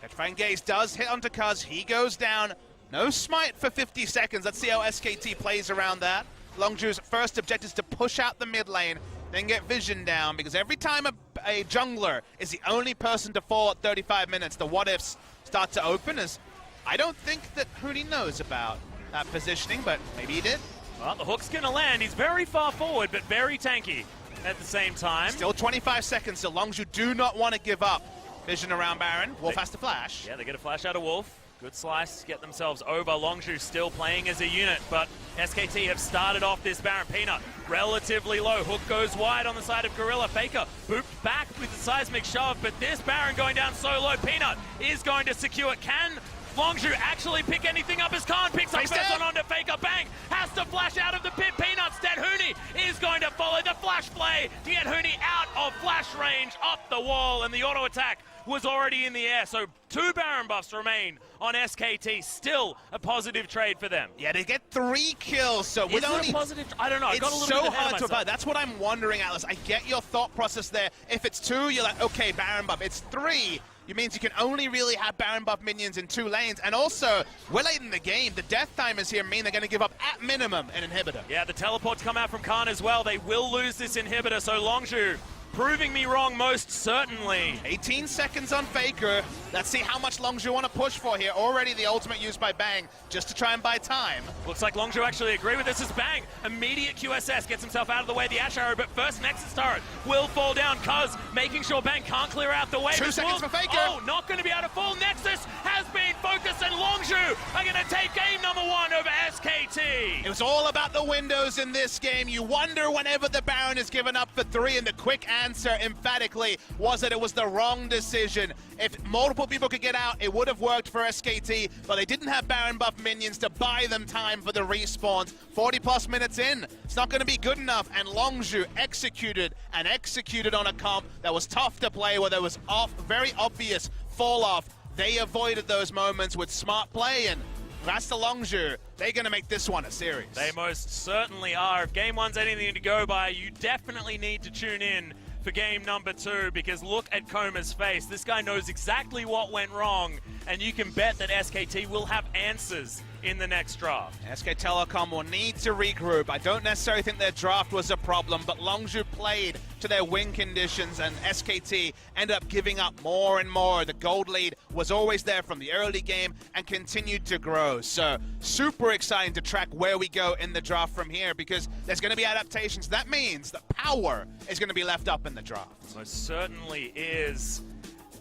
Petrifying Gaze does hit onto Cuz. He goes down. No smite for 50 seconds. Let's see how SKT plays around that. Longzhu's first objective is to push out the mid lane, then get vision down, because every time a jungler is the only person to fall at 35 minutes, the what-ifs start to open, as I don't think that Huni knows about that positioning, but maybe he did. Well, the hook's going to land. He's very far forward, but very tanky at the same time. Still 25 seconds, so Longzhu do not want to give up vision around Baron. Wolf has to flash. Yeah, they get a flash out of Wolf. Good slice to get themselves over. Longzhu still playing as a unit, but SKT have started off this Baron. Peanut relatively low. Hook goes wide on the side of Gorilla. Faker booped back with the seismic shove, but this Baron going down so low. Peanut is going to secure it. Can Longzhu actually pick anything up as Khan picks up first one onto Faker. Bang! Has to flash out of the pit. Peanut's dead. Huni is going to follow the flash play to get Huni out of flash range, up the wall, and the auto attack was already in the air. So 2 Baron buffs remain on SKT. Still a positive trade for them. Yeah, they get 3 kills. So with only positive, I don't know. I got a little so bit ahead hard of to myself. avoid. That's what I'm wondering, Atlas. I get your thought process there. If it's 2, you're like, okay, Baron buff. It's 3. It means you can only really have Baron buff minions in 2 lanes. And also, we're late in the game. The death timers here mean they're going to give up, at minimum, an inhibitor. Yeah, the teleports come out from Khan as well. They will lose this inhibitor, so Longzhu proving me wrong most certainly. 18 seconds on Faker. Let's see how much Longzhu want to push for here. Already the ultimate used by Bang just to try and buy time. Looks like Longzhu actually agree with this as Bang. Immediate QSS gets himself out of the way of the Ash Arrow, but first Nexus turret will fall down. Cuz making sure Bang can't clear out the way. 2 seconds for Faker. Oh, not going to be able to fall. Nexus has been focused, and Longzhu are going to take game number 1 over SKT. It was all about the windows in this game. You wonder whenever the Baron is given up for 3, and the quick answer emphatically was that it was the wrong decision. If multiple people could get out, it would have worked for SKT, but they didn't have Baron buff minions to buy them time for the respawns. 40+ minutes in, it's not going to be good enough, and Longzhu executed on a comp that was tough to play, where there was very obvious fall off. They avoided those moments with smart play, and that's the Longzhu. They're going to make this one a series. They most certainly are. If game 1's anything to go by, you definitely need to tune in for game number 2, because look at Koma's face. This guy knows exactly what went wrong, and you can bet that SKT will have answers in the next draft. SK Telecom will need to regroup. I don't necessarily think their draft was a problem, but Longzhu played to their win conditions, and SKT ended up giving up more and more. The gold lead was always there from the early game and continued to grow. So super exciting to track where we go in the draft from here, because there's going to be adaptations. That means that power is going to be left up in the draft. Most certainly is.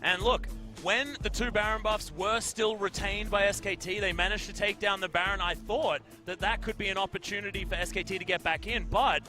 And look, when the 2 Baron buffs were still retained by SKT, they managed to take down the Baron. I thought that that could be an opportunity for SKT to get back in, but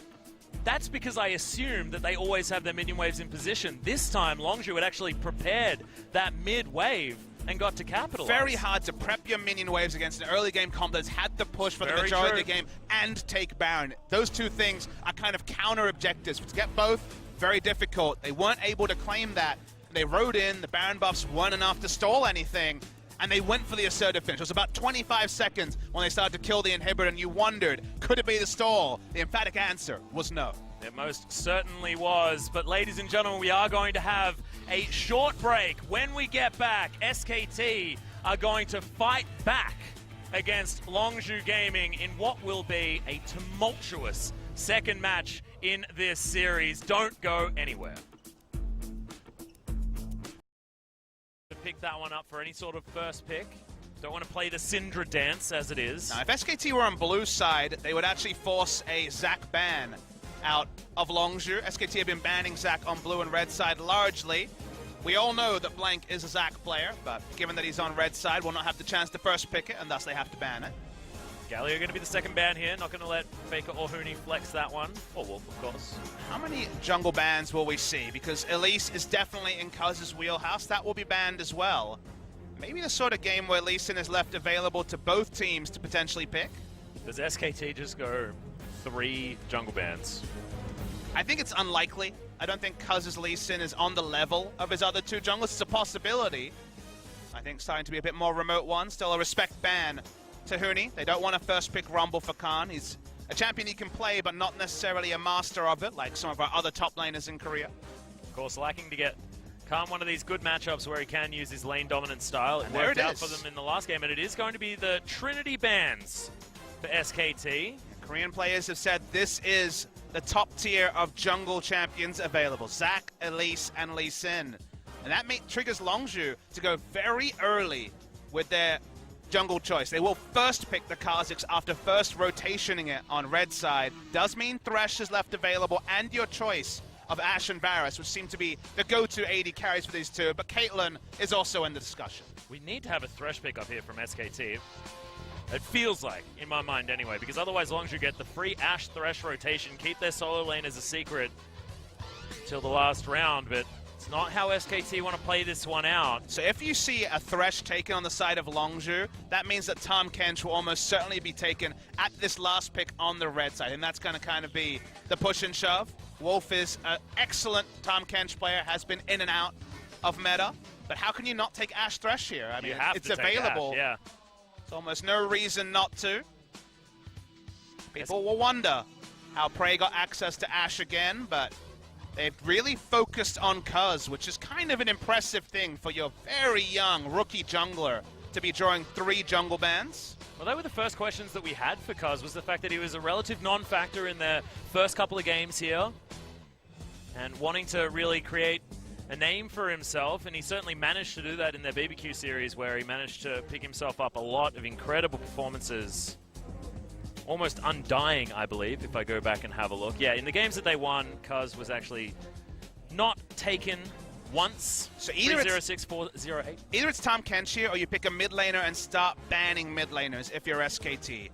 that's because I assumed that they always have their minion waves in position. This time, Longzhu had actually prepared that mid wave and got to capitalize. Very hard to prep your minion waves against an early game comp that's had to push for the majority of the game and take Baron. Those 2 things are kind of counter objectives. To get both, very difficult. They weren't able to claim that. They rode in, the Baron buffs weren't enough to stall anything, and they went for the assertive finish. It was about 25 seconds when they started to kill the inhibitor, and you wondered, could it be the stall? The emphatic answer was no. It most certainly was. But ladies and gentlemen, we are going to have a short break. When we get back, SKT are going to fight back against Longzhu Gaming in what will be a tumultuous second match in this series. Don't go anywhere. Pick that one up for any sort of first pick. Don't want to play the Syndra dance as it is. Now, if SKT were on blue side, they would actually force a Zac ban out of Longzhu. SKT have been banning Zac on blue and red side largely. We all know that Blank is a Zac player, but given that he's on red side, will not have the chance to first pick it, and thus they have to ban it. Galio going to be the second ban here. Not going to let Faker or Huni flex that one. Or Wolf, of course. How many jungle bans will we see? Because Elise is definitely in Cuz's wheelhouse. That will be banned as well. Maybe the sort of game where Lee Sin is left available to both teams to potentially pick. Does SKT just go 3 jungle bans? I think it's unlikely. I don't think Cuz's Lee Sin is on the level of his other 2 junglers. It's a possibility. I think starting to be a bit more remote one. Still a respect ban to Huni. They don't want to first pick Rumble for Khan. He's a champion he can play, but not necessarily a master of it, like some of our other top laners in Korea. Of course, lacking to get Khan one of these good matchups where he can use his lane dominant style. It And worked out for them in the last game, and it is going to be the Trinity bans for SKT. Korean players have said this is the top tier of jungle champions available. Zac, Elise, and Lee Sin. And that triggers Longzhu to go very early with their jungle choice. They will first pick the Kha'Zix after first rotationing it on red side. Does mean Thresh is left available, and your choice of Ashe and Varus, which seem to be the go-to AD carries for these 2, but Caitlyn is also in the discussion. We need to have a Thresh pick up here from SKT. It feels like, in my mind anyway, because otherwise Longzhu get the free Ashe Thresh rotation, keep their solo lane as a secret till the last round, but it's not how SKT want to play this one out. So if you see a Thresh taken on the side of Longzhu, that means that Tahm Kench will almost certainly be taken at this last pick on the red side, and that's going to kind of be the push and shove. Wolf is an excellent Tahm Kench player, has been in and out of meta, but how can you not take Ashe Thresh here? I mean, it's available. Ashe, yeah. There's almost no reason not to. People will wonder how Prey got access to Ashe again, but they've really focused on Cuz, which is kind of an impressive thing for your very young rookie jungler to be drawing 3 jungle bans. Well, that were the first questions that we had for Cuz, was the fact that he was a relative non-factor in their first couple of games here, and wanting to really create a name for himself, and he certainly managed to do that in their BBQ series, where he managed to pick himself up a lot of incredible performances. Almost undying, I believe, if I go back and have a look. Yeah, in the games that they won, Cuz was actually not taken once. So either 306, 408. Either it's Tahm Kench here, or you pick a mid laner and start banning mid laners if you're SKT.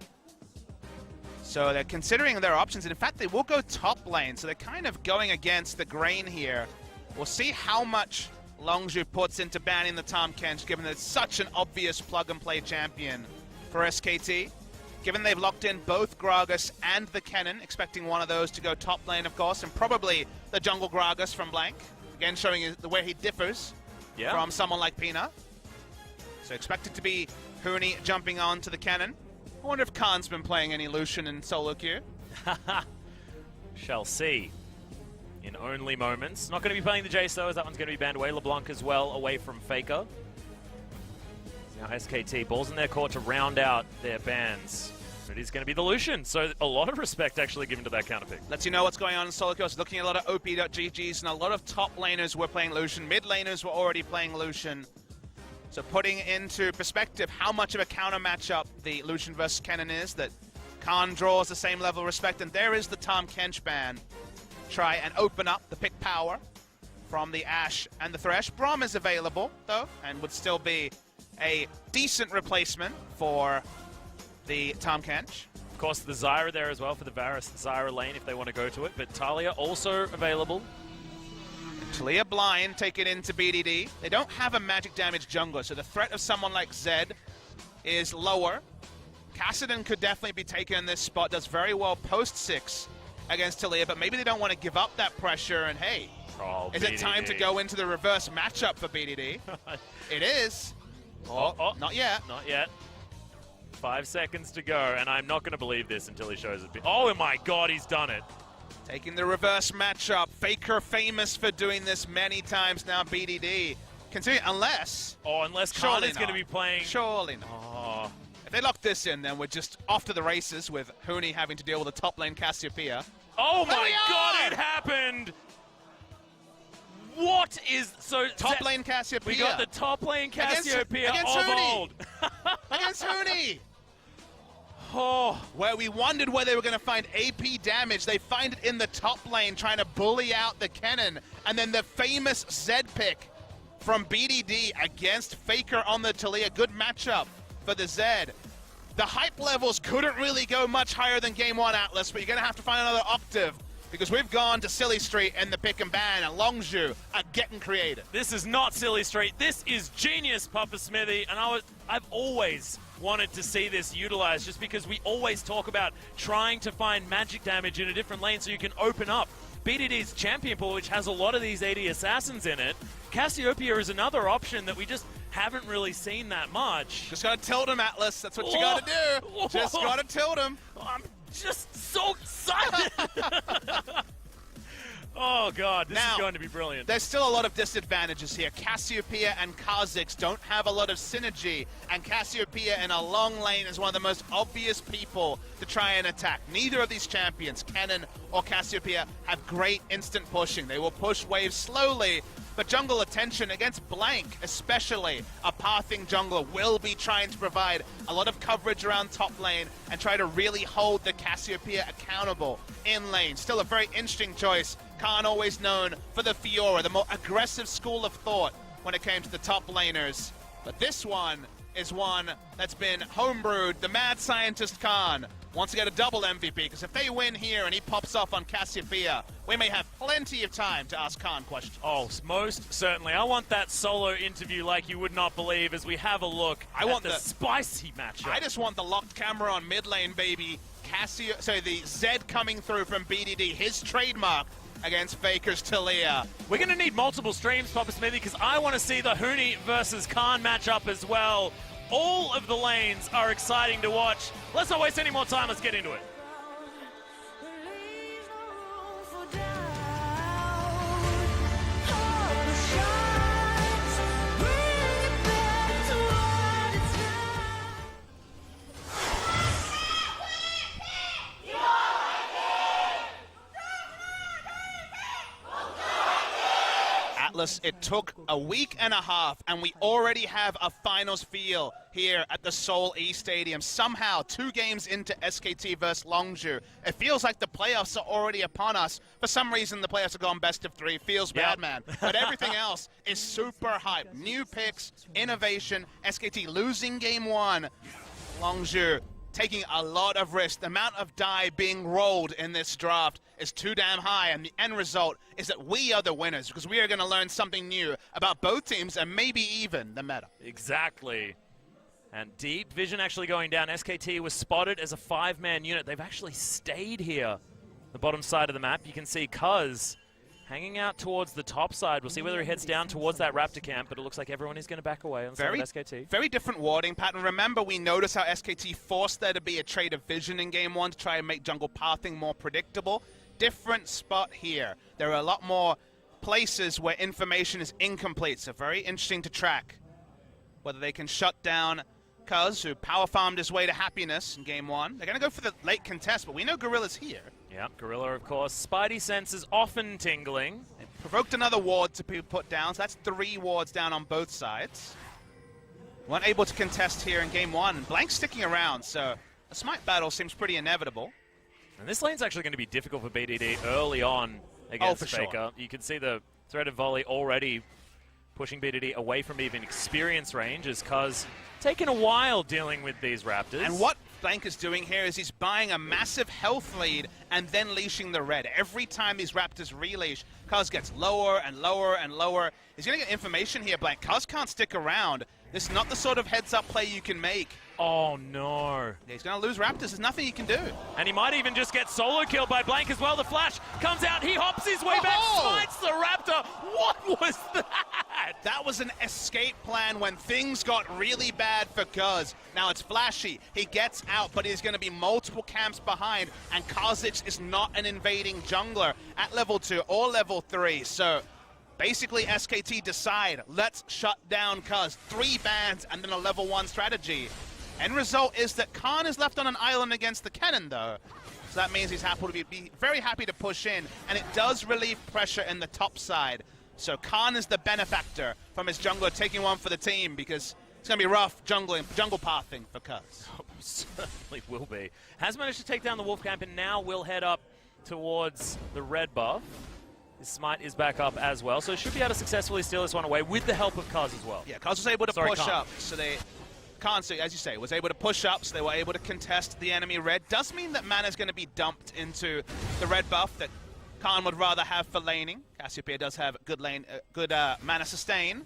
So they're considering their options, and in fact, they will go top lane, so they're kind of going against the grain here. We'll see how much Longzhu puts into banning the Tahm Kench, given that it's such an obvious plug-and-play champion for SKT. Given they've locked in both Gragas and the Kennen, expecting one of those to go top lane, of course, and probably the jungle Gragas from Blank. Again, showing the way he differs from someone like Peanut. So expected to be Huni jumping on to the Kennen. I wonder if Khan's been playing any Lucian in solo queue. Shall see. In only moments. Not going to be playing the Jace though, as that one's going to be banned away. LeBlanc as well, away from Faker. Now SKT, balls in their court to round out their bans. It is going to be the Lucian, so a lot of respect actually given to that counter pick. Lets you know what's going on in solo queue. Looking at a lot of OP.GGs, and a lot of top laners were playing Lucian. Mid laners were already playing Lucian. So putting into perspective how much of a counter matchup the Lucian versus Kennen is, that Khan draws the same level of respect, and there is the Tahm Kench ban. Try and open up the pick power from the Ashe and the Thresh. Braum is available, though, and would still be a decent replacement for the Tahm Kench. Of course, the Zyra there as well for the Varus Zyra lane if they want to go to it, but Talia also available. Talia blind, take it into BDD. They don't have a magic damage jungler, so the threat of someone like Zed is lower. Kassadin could definitely be taken in this spot, does very well post-6 against Talia, but maybe they don't want to give up that pressure, and hey, is BDD. it time to go into the reverse matchup for BDD? It is. Not yet. Not yet. 5 seconds to go, and I'm not going to believe this until he shows it. Oh my god, he's done it. Taking the reverse matchup. Faker famous for doing this many times now, BDD. Continue, unless... unless Khan is going to be playing... Surely not. Oh. If they lock this in, then we're just off to the races with Huni having to deal with a top lane Cassiopeia. Oh my god, it happened! What is... So top lane Cassiopeia. We got the top lane Cassiopeia against of Huni. old. Against Huni! Oh. Where we wondered where they were going to find AP damage, they find it in the top lane, trying to bully out the Kennen. And then the famous Zed pick from BDD against Faker on the Talia. Good matchup for the Zed. The hype levels couldn't really go much higher than Game 1, Atlas, but you're going to have to find another octave, because we've gone to Silly Street and the pick and ban, and Longzhu are getting creative. This is not Silly Street. This is genius, Papa Smithy, and I've always wanted to see this utilized, just because we always talk about trying to find magic damage in a different lane so you can open up BDD's champion pool, which has a lot of these AD assassins in it. Cassiopeia is another option that we just haven't really seen that much. Just gotta tilt him, Atlas. That's what you gotta do. Just gotta tilt him. I'm just so excited. Oh god, this is going to be brilliant. There's still a lot of disadvantages here. Cassiopeia and Kha'Zix don't have a lot of synergy, and Cassiopeia in a long lane is one of the most obvious people to try and attack. Neither of these champions, Kennen or Cassiopeia, have great instant pushing. They will push waves slowly, but jungle attention against Blank, especially a pathing jungler, will be trying to provide a lot of coverage around top lane and try to really hold the Cassiopeia accountable in lane. Still a very interesting choice. Khan always known for the Fiora, the more aggressive school of thought when it came to the top laners. But this one is one that's been homebrewed. The mad scientist Khan wants to get a double MVP, because if they win here and he pops off on Cassiopeia, we may have plenty of time to ask Khan questions. Oh, most certainly. I want that solo interview like you would not believe as we have a look at the spicy matchup. I just want the locked camera on mid lane, baby. The Zed coming through from BDD, his trademark against Faker's Talia. We're going to need multiple streams, Papa Smithy, because I want to see the Huni versus Khan matchup as well. All of the lanes are exciting to watch. Let's not waste any more time. Let's get into it. Atlas, it took a week and a half, and we already have a finals feel here at the Seoul E Stadium. Somehow, 2 games into SKT versus Longzhu, it feels like the playoffs are already upon us. For some reason, the playoffs have gone best of 3. Feels bad, man. But everything else is super hype. New picks, innovation, SKT losing game 1. Longzhu taking a lot of risk. The amount of die being rolled in this draft is too damn high, and the end result is that we are the winners, because we are going to learn something new about both teams and maybe even the meta. Exactly. And deep vision actually going down. SKT was spotted as a 5-man unit. They've actually stayed here, the bottom side of the map. You can see Cuz hanging out towards the top side. We'll see whether he heads down towards that Raptor camp, but it looks like everyone is going to back away on the side of SKT. Very different warding pattern. Remember, we noticed how SKT forced there to be a trade of vision in game 1 to try and make jungle pathing more predictable. Different spot here. There are a lot more places where information is incomplete, so very interesting to track whether they can shut down Cuz, who power farmed his way to happiness in game 1. They're going to go for the late contest, but we know Gorilla's here. Yeah, Gorilla, of course. Spidey senses often tingling. It provoked another ward to be put down, so that's 3 wards down on both sides. Weren't able to contest here in game 1. Blank sticking around, so a smite battle seems pretty inevitable. And this lane's actually going to be difficult for BDD early on against Faker. Sure. You can see the threaded volley already pushing BDD away from even experience range, as Cuz taken a while dealing with these Raptors. And what Blank is doing here is he's buying a massive health lead and then leashing the red. Every time these Raptors releash, Cuz gets lower and lower and lower. He's going to get information here, Blank. Cuz can't stick around. This is not the sort of heads-up play you can make. Oh, no. Yeah, he's going to lose Raptors. There's nothing he can do. And he might even just get solo killed by Blank as well. The flash comes out. He hops his way back, smites the Raptor. What was that? That was an escape plan when things got really bad for Cuz. Now it's flashy. He gets out, but he's going to be multiple camps behind. And Kazic is not an invading jungler at level 2 or level 3. So basically, SKT decide, let's shut down Cuz. 3 bans and then a level 1 strategy. End result is that Khan is left on an island against the Kennen, though. So that means he's happy to be very happy to push in, and it does relieve pressure in the top side. So Khan is the benefactor from his jungler taking one for the team, because it's going to be rough jungle pathing for Cuz. Oh, certainly will be. Has managed to take down the Wolf camp, and now will head up towards the red buff. His smite is back up as well, so should be able to successfully steal this one away with the help of Cuz as well. Yeah, Cuz was able to push up, so they... Khan, as you say, was able to push up, so they were able to contest the enemy red. Does mean that mana is going to be dumped into the red buff that Khan would rather have for laning. Cassiopeia does have good mana sustain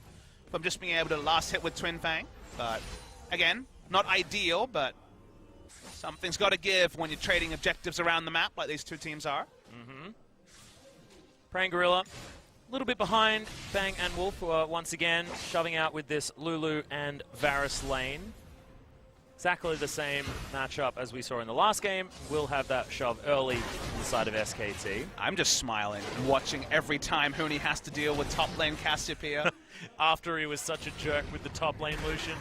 from just being able to last hit with Twin Fang. But again, not ideal, but something's got to give when you're trading objectives around the map like these two teams are. Praying Gorilla, a little bit behind Fang and Wolf, once again shoving out with this Lulu and Varus lane. Exactly the same matchup as we saw in the last game. We'll have that shove early on the side of SKT. I'm just smiling and watching every time Huni has to deal with top lane Cassiopeia. After he was such a jerk with the top lane Lucian.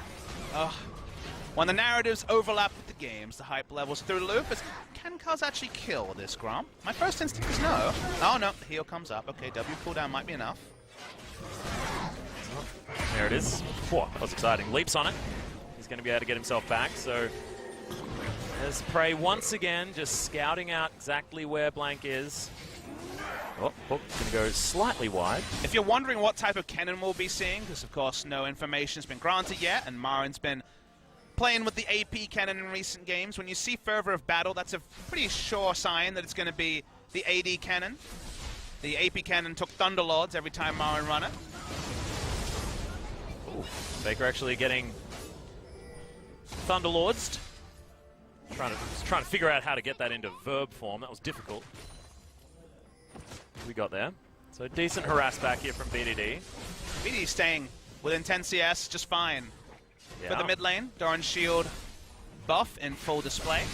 When the narratives overlap with the games, the hype levels through the loop. Can Cuz actually kill this Gromp? My first instinct is no. Oh no, the heal comes up. Okay, W cooldown might be enough. There it is. Whoa, that was exciting. Leaps on it. He's going to be able to get himself back. So as Prey once again just scouting out exactly where Blank is. Oh, Hook can go slightly wide. If you're wondering what type of cannon we'll be seeing, because of course no information has been granted yet, and Marin's been playing with the AP cannon in recent games, when you see Fervor of Battle, that's a pretty sure sign that it's going to be the AD cannon. The AP cannon took Thunderlords every time Marin run it. Ooh, Faker actually getting Thunderlords. Trying to figure out how to get that into verb form. That was difficult. We got there. So decent harass back here from BDD. BDD staying within 10 CS just fine. Yeah. For the mid lane, Doran's shield buff in full display.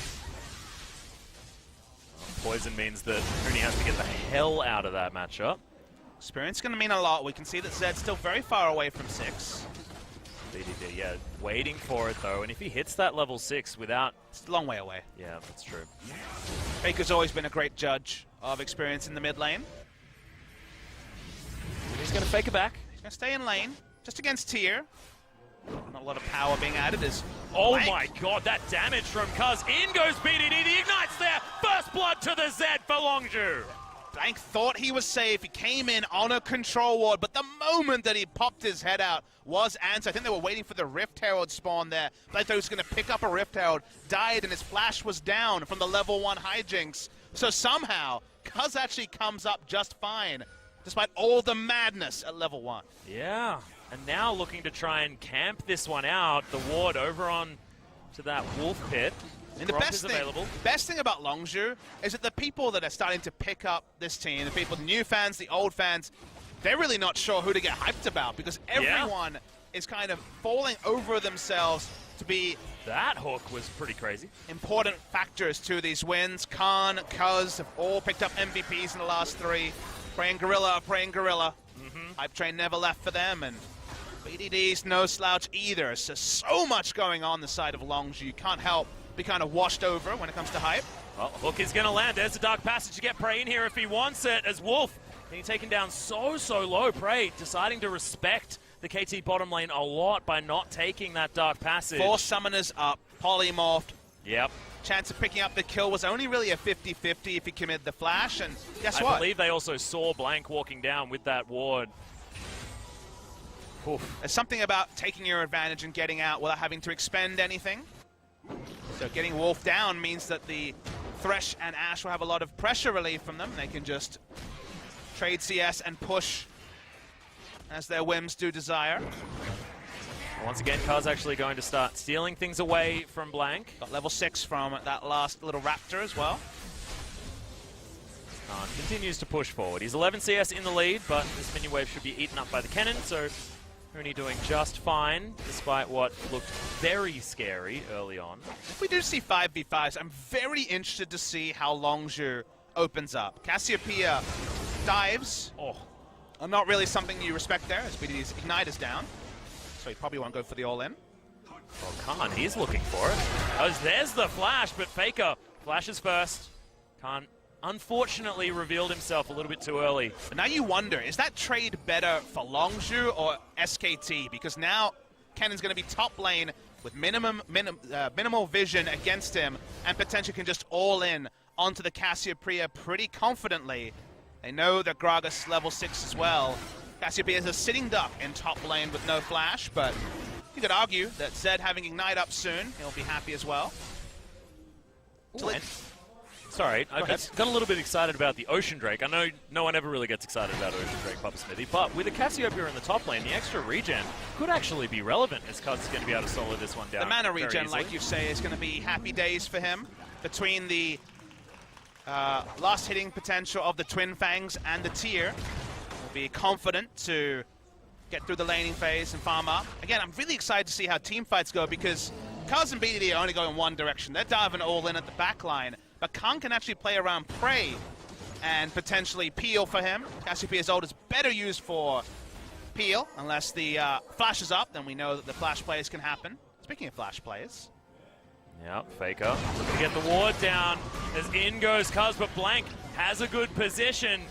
Poison means that Huni has to get the hell out of that matchup. Experience going to mean a lot. We can see that Zed's still very far away from 6. BDD, yeah, waiting for it though, and if he hits that level 6 without... It's a long way away. Yeah, that's true. Faker's always been a great judge of experience in the mid lane. He's going to fake it back. He's going to stay in lane, just against tier. Not a lot of power being added as... Oh Blank. my god, that damage from Cuz. In goes BDD, the Ignite's there! First blood to the Z for Longzhu! Blank thought he was safe. He came in on a control ward, but the moment that he popped his head out was answered. I think they were waiting for the Rift Herald spawn there. Blank thought he was going to pick up a Rift Herald, died, and his flash was down from the level 1 hijinks. So somehow, Cuz actually comes up just fine, despite all the madness at level 1. Yeah, and now looking to try and camp this one out. The ward over on to that Wolf Pit. And the best thing about Longzhu is that the people that are starting to pick up this team, the people, the new fans, the old fans, they're really not sure who to get hyped about because everyone is kind of falling over themselves to be... That hook was pretty crazy. Important factors to these wins. Khan, Cuz have all picked up MVPs in the last 3. Praying Gorilla. Hype train never left for them, and BDD's no slouch either. So much going on the side of Longzhu. You can't help be kind of washed over when it comes to hype. Well, hook is going to land. There's a Dark Passage to get Prey in here if he wants it, as Wolf being taken down so low. Prey deciding to respect the KT bottom lane a lot by not taking that Dark Passage. 4 summoners up, polymorphed. Yep. Chance of picking up the kill was only really a 50-50 if he committed the flash, and guess what? I believe they also saw Blank walking down with that ward. Oof. There's something about taking your advantage and getting out without having to expend anything. So getting Wolf down means that the Thresh and Ashe will have a lot of pressure relief from them. They can just trade CS and push as their whims do desire. Once again, Cuz actually going to start stealing things away from Blank. Got level 6 from that last little Raptor as well. Continues to push forward. He's 11 CS in the lead, but this minion wave should be eaten up by the cannon, so Huni doing just fine, despite what looked very scary early on. If we do see 5v5s, I'm very interested to see how Longzhu opens up. Cassiopeia dives. Are not really something you respect there, as BDD's Ignite is down. So he probably won't go for the all-in. Well, Khan, he's looking for it. Oh, there's the flash, but Faker flashes first. Khan unfortunately revealed himself a little bit too early. But now you wonder, is that trade better for Longzhu or SKT? Because now Cannon's going to be top lane with minimal vision against him and potentially can just all in onto the Cassiopeia pretty confidently. They know that Gragas level 6 as well. Cassiopeia is a sitting duck in top lane with no flash, but you could argue that Zed having Ignite up soon, he'll be happy as well. Sorry, I got a little bit excited about the Ocean Drake. I know no one ever really gets excited about Ocean Drake, Papa Smithy, but with the Cassiopeia in the top lane, the extra regen could actually be relevant as Cuz is going to be able to solo this one down. The mana regen, like you say, is going to be happy days for him. Between the last hitting potential of the Twin Fangs and the tier, will be confident to get through the laning phase and farm up. Again, I'm really excited to see how team fights go because Cuz and BDD are only going one direction. They're diving all in at the back line. But Khan can actually play around Prey and potentially peel for him. Cassiopeia's ult is better used for peel, unless the flash is up, then we know that the flash plays can happen. Speaking of flash plays. Yep, Faker looking to get the ward down as in goes Cuz, but Blank has a good position.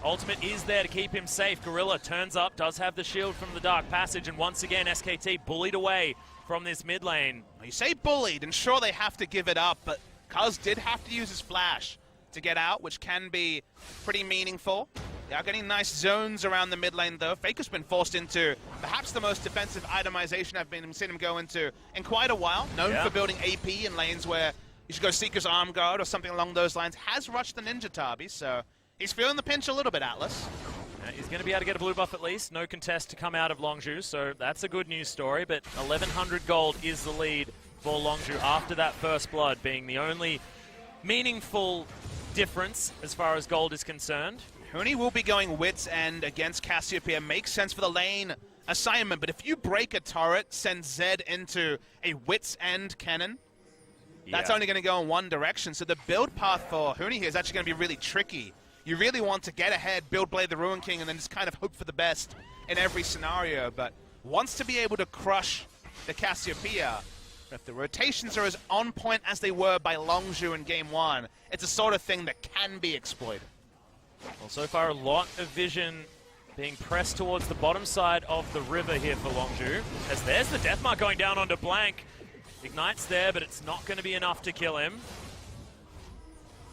Ultimate is there to keep him safe. Gorilla turns up, does have the shield from the Dark Passage, and once again SKT bullied away from this mid lane. You say bullied, and sure they have to give it up, but Cuz did have to use his flash. to get out, which can be pretty meaningful. They are getting nice zones around the mid lane, though. Faker's been forced into perhaps the most defensive itemization I've seen him go into in quite a while. Known for building AP in lanes where you should go Seeker's Arm Guard or something along those lines. Has rushed the Ninja Tabi, so he's feeling the pinch a little bit, Atlas. He's going to be able to get a blue buff at least. No contest to come out of Longzhu, so that's a good news story. But 1,100 gold is the lead for Longzhu after that first blood, being the only meaningful difference as far as gold is concerned. Huni will be going Wits End against Cassiopeia. Makes sense for the lane assignment, but if you break a turret, send Zed into a Wits End cannon, that's only going to go in one direction. So the build path for Huni here is actually going to be really tricky. You really want to get ahead, build Blade the Ruin King, and then just kind of hope for the best in every scenario, but wants to be able to crush the Cassiopeia. If the rotations are as on point as they were by Longzhu in Game 1, it's a sort of thing that can be exploited. Well, so far a lot of vision being pressed towards the bottom side of the river here for Longzhu. As there's the Deathmark going down onto Blank. Ignite's there, but it's not going to be enough to kill him.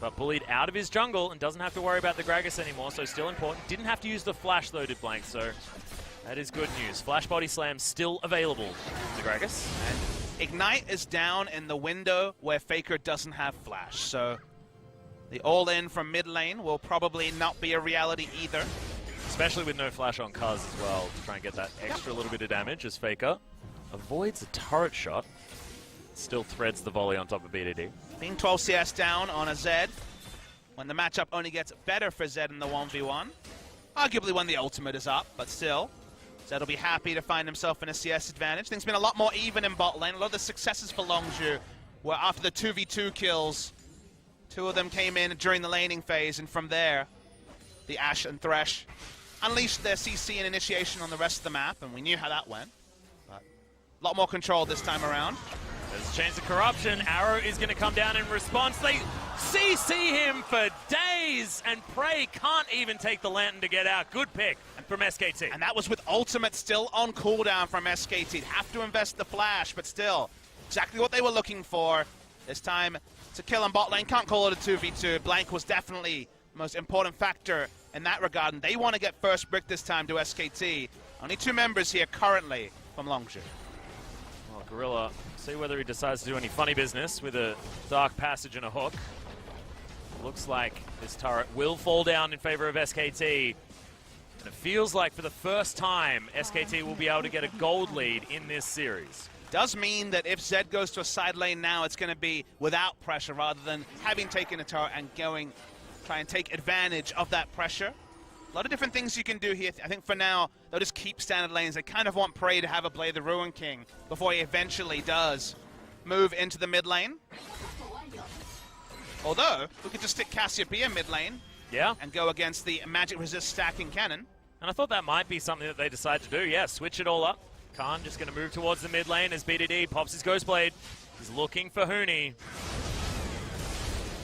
But bullied out of his jungle and doesn't have to worry about the Gragas anymore, so still important. Didn't have to use the flash though, did Blank, so that is good news. Flash Body Slam still available to Gragas. And Ignite is down in the window where Faker doesn't have flash, so the all-in from mid lane will probably not be a reality either. Especially with no flash on Kaz as well, to try and get that extra little bit of damage as Faker avoids a turret shot. Still threads the volley on top of BDD. Being 12 CS down on a Zed, when the matchup only gets better for Zed in the 1v1. Arguably when the ultimate is up, but still. Zed will be happy to find himself in a CS advantage. Things have been a lot more even in bot lane. A lot of the successes for Longzhu were after the 2v2 kills. Two of them came in during the laning phase, and from there, the Ashe and Thresh unleashed their CC and initiation on the rest of the map, and we knew how that went. But a lot more control this time around. There's a chance of corruption. Arrow is going to come down in response. They CC him for days, and Prey can't even take the lantern to get out. Good pick from SKT. And that was with ultimate still on cooldown from SKT. Have to invest the flash, but still, exactly what they were looking for. This time, it's a kill on bot lane. Can't call it a 2v2. Blank was definitely the most important factor in that regard, and they want to get first brick this time to SKT. Only two members here currently from Longzhu. Well, Gorilla, see whether he decides to do any funny business with a Dark Passage and a hook. Looks like this turret will fall down in favor of SKT. And it feels like for the first time, SKT will be able to get a gold lead in this series. Does mean that if Zed goes to a side lane now, it's going to be without pressure rather than having taken a turret and try and take advantage of that pressure. A lot of different things you can do here. I think for now, they'll just keep standard lanes. They kind of want Prey to have a Blade the Ruin King before he eventually does move into the mid lane. Although, we could just stick Cassiopeia mid lane and go against the magic resist stacking cannon. And I thought that might be something that they decide to do. Yeah, switch it all up. Khan just going to move towards the mid lane as BDD pops his Ghost Blade. He's looking for Huni.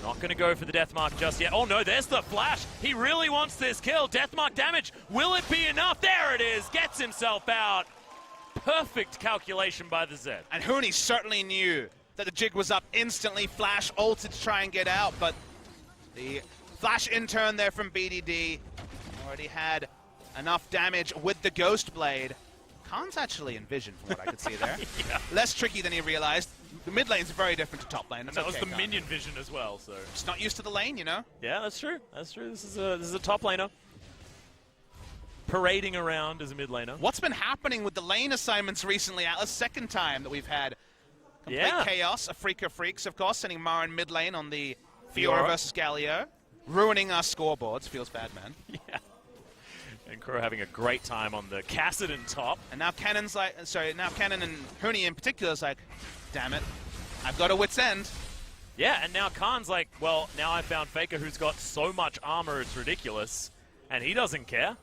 Not going to go for the Deathmark just yet. Oh no, there's the flash. He really wants this kill. Deathmark damage. Will it be enough? There it is. Gets himself out. Perfect calculation by the Zed. And Huni certainly knew that the jig was up instantly. Flash ulted to try and get out, but the flash in-turn there from BDD already had enough damage with the Ghost Blade. Khan's actually in vision from what I could see there. Less tricky than he realized. The mid lane's very different to top lane. That's that was okay, the Khan. minion vision as well, so. Just not used to the lane, you know? Yeah, that's true. That's true. This is a top laner. Parading around as a mid laner. What's been happening with the lane assignments recently, Atlas? Second time that we've had complete chaos. A Freak of Freaks, of course, sending Marin mid lane on the Fiora versus Galio. Ruining our scoreboards. Feels bad, man. Yeah. And Crow having a great time on the Kassadin top. And now Cannon's like, now Cannon and Huni in particular is like, damn it, I've got a wit's end. Yeah, and now Khan's like, well, now I found Faker who's got so much armor, it's ridiculous. And he doesn't care.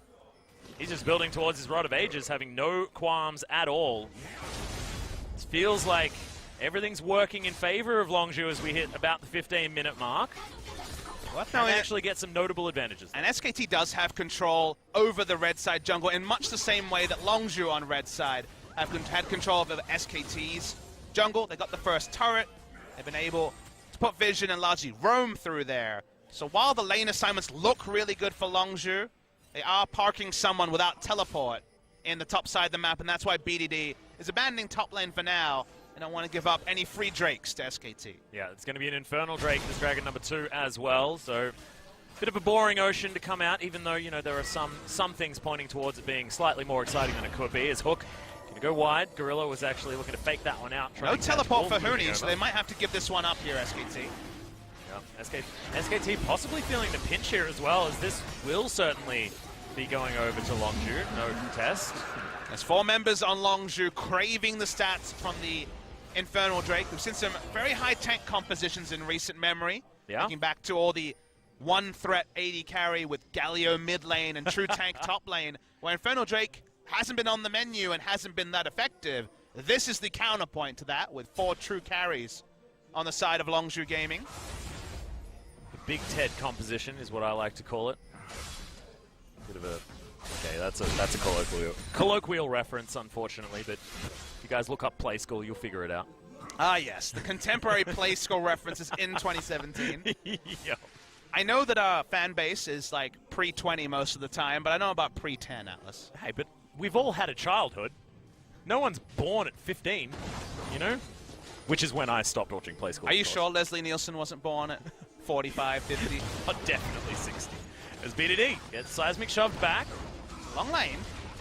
He's just building towards his Rod of Ages, having no qualms at all. It feels like everything's working in favor of Longzhu as we hit about the 15-minute mark. And actually get some notable advantages. And SKT does have control over the red side jungle in much the same way that Longzhu on red side have had control over SKT's jungle. They got the first turret. They've been able to put vision and largely roam through there So while the lane assignments look really good for Longzhu, they are parking someone without teleport in the top side of the map, and that's why BDD is abandoning top lane for now. And don't want to give up any free Drakes to SKT. Yeah, it's going to be an Infernal Drake, this Dragon number 2 as well. So, bit of a boring Ocean to come out, even though, you know, there are some things pointing towards it being slightly more exciting than it could be. As Hook going to go wide. Gorilla was actually looking to fake that one out. No teleport for Huni, so they might have to give this one up here, SKT. Yeah, SKT possibly feeling the pinch here as well, as this will certainly be going over to Longzhu. No contest. There's 4 members on Longzhu craving the stats from the Infernal Drake. We've seen some very high tank compositions in recent memory. Yeah. Looking back to all the one threat 80 carry with Galio mid lane and true tank top lane, where Infernal Drake hasn't been on the menu and hasn't been that effective. This is the counterpoint to that, with 4 true carries on the side of Longzhu Gaming. The Big Ted composition is what I like to call it. Bit of a... Okay, that's a colloquial reference, unfortunately, but if you guys look up Play School, you'll figure it out. Ah, yes, the contemporary Play School references in 2017. Yep. I know that our fan base is like pre-20 most of the time, but I know about pre-10, Atlas. Hey, but we've all had a childhood. No one's born at 15, you know? Which is when I stopped watching Play School. Are you sure Leslie Nielsen wasn't born at 45, 50? Oh, definitely 60. As BDD gets Seismic shoved back. Long lane.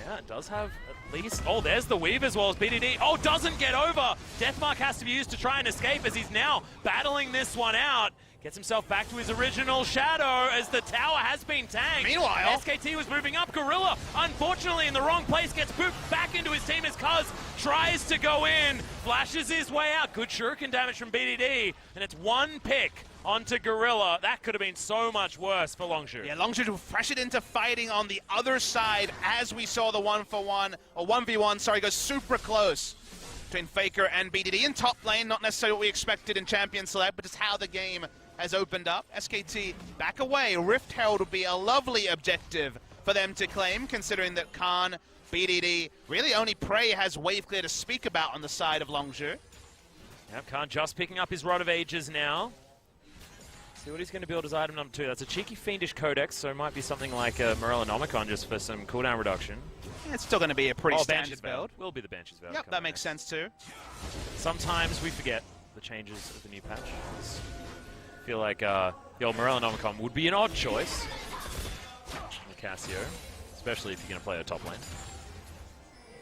Yeah, it does have at least... Oh, there's the weave as well as BDD. Oh, doesn't get over. Deathmark has to be used to try and escape as he's now battling this one out. Gets himself back to his original shadow as the tower has been tanked. Meanwhile, SKT was moving up. Gorilla, unfortunately, in the wrong place, gets pooped back into his team as Cuz tries to go in. Flashes his way out. Good shuriken damage from BDD. And it's one pick onto Gorilla. That could have been so much worse for Longzhu. Yeah, Longzhu pressured into fighting on the other side as we saw the 1-for-1, or 1v1, sorry, go super close between Faker and BDD in top lane. Not necessarily what we expected in Champion Select, but just how the game has opened up. SKT back away. Rift Herald would be a lovely objective for them to claim, considering that Khan, BDD, really only Prey has wave clear to speak about on the side of Longzhu. Yep, Khan just picking up his Rod of Ages now. See what he's going to build as item number 2. That's a cheeky Fiendish Codex, so it might be something like a Morellonomicon just for some cooldown reduction. Yeah, it's still going to be a pretty standard Banshee's build. Will be the Banshee's Veil. Yep, that makes sense too. Sometimes we forget the changes of the new patch. I feel like the old Morellonomicon would be an odd choice in the Cassio, especially if you're going to play a top lane.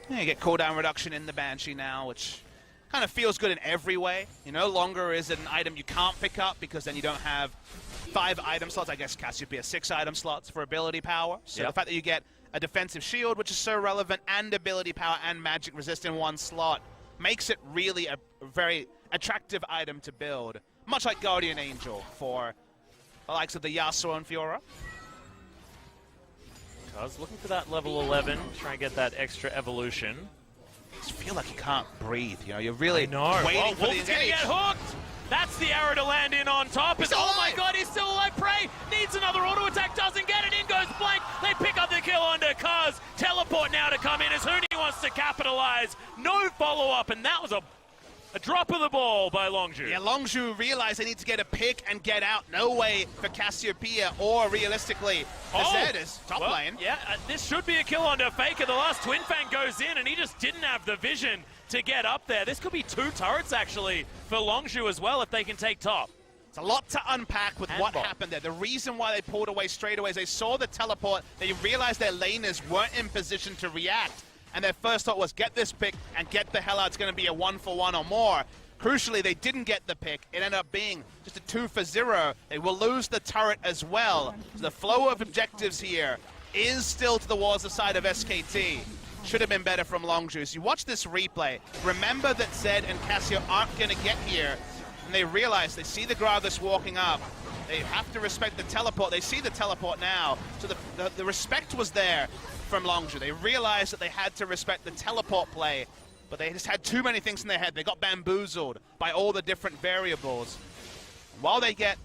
Yeah, you get cooldown reduction in the Banshee now, which kind of feels good in every way. You no longer is it an item you can't pick up because then you don't have 5 item slots. I guess Cassiopeia 6 item slots for ability power. So the fact that you get a defensive shield, which is so relevant, and ability power and magic resist in one slot makes it really a very attractive item to build. Much like Guardian Angel for the likes of the Yasuo and Fiora. I was looking for that level 11, try and get that extra evolution. I just feel like you can't breathe, you know, you're really waiting for the Wolf's gonna get hooked! That's the arrow to land in on top. Oh my god, he's still alive! Prey needs another auto attack, doesn't get it, in goes Blank. They pick up the kill onto Cuz. Teleport now to come in as Huni wants to capitalize. No follow-up, and that was a drop of the ball by Longzhu. Yeah, Longzhu realized they need to get a pick and get out. No way for Cassiopeia or realistically the Zed's top lane. Yeah, this should be a kill onto Faker. The last Twin Fang goes in and he just didn't have the vision to get up there. This could be 2 turrets actually for Longzhu as well if they can take top. It's a lot to unpack with what happened there. The reason why they pulled away straight away is they saw the teleport. They realized their laners weren't in position to react. And their first thought was, get this pick and get the hell out. It's going to be a 1-for-1 or more. Crucially, they didn't get the pick. It ended up being just a 2-for-0. They will lose the turret as well. So the flow of objectives here is still towards the side of SKT. Should have been better from Longzhu. So you watch this replay. Remember that Zed and Cassio aren't going to get here. And they realize, they see the Gragas walking up. They have to respect the teleport. They see the teleport now. So the respect was there from Longzhu. They realized that they had to respect the teleport play, but they just had too many things in their head. They got bamboozled by all the different variables. While they get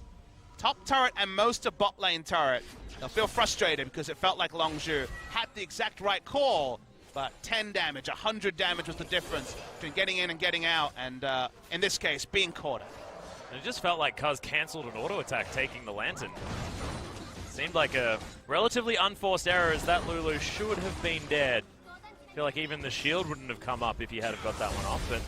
top turret and most of bot lane turret, they'll feel frustrated because it felt like Longzhu had the exact right call, but 10 damage, 100 damage was the difference between getting in and getting out, and in this case, being caught up. And it just felt like Cuz cancelled an auto attack taking the Lantern. Seemed like a relatively unforced error, as that Lulu should have been dead. I feel like even the shield wouldn't have come up if he had got that one off, but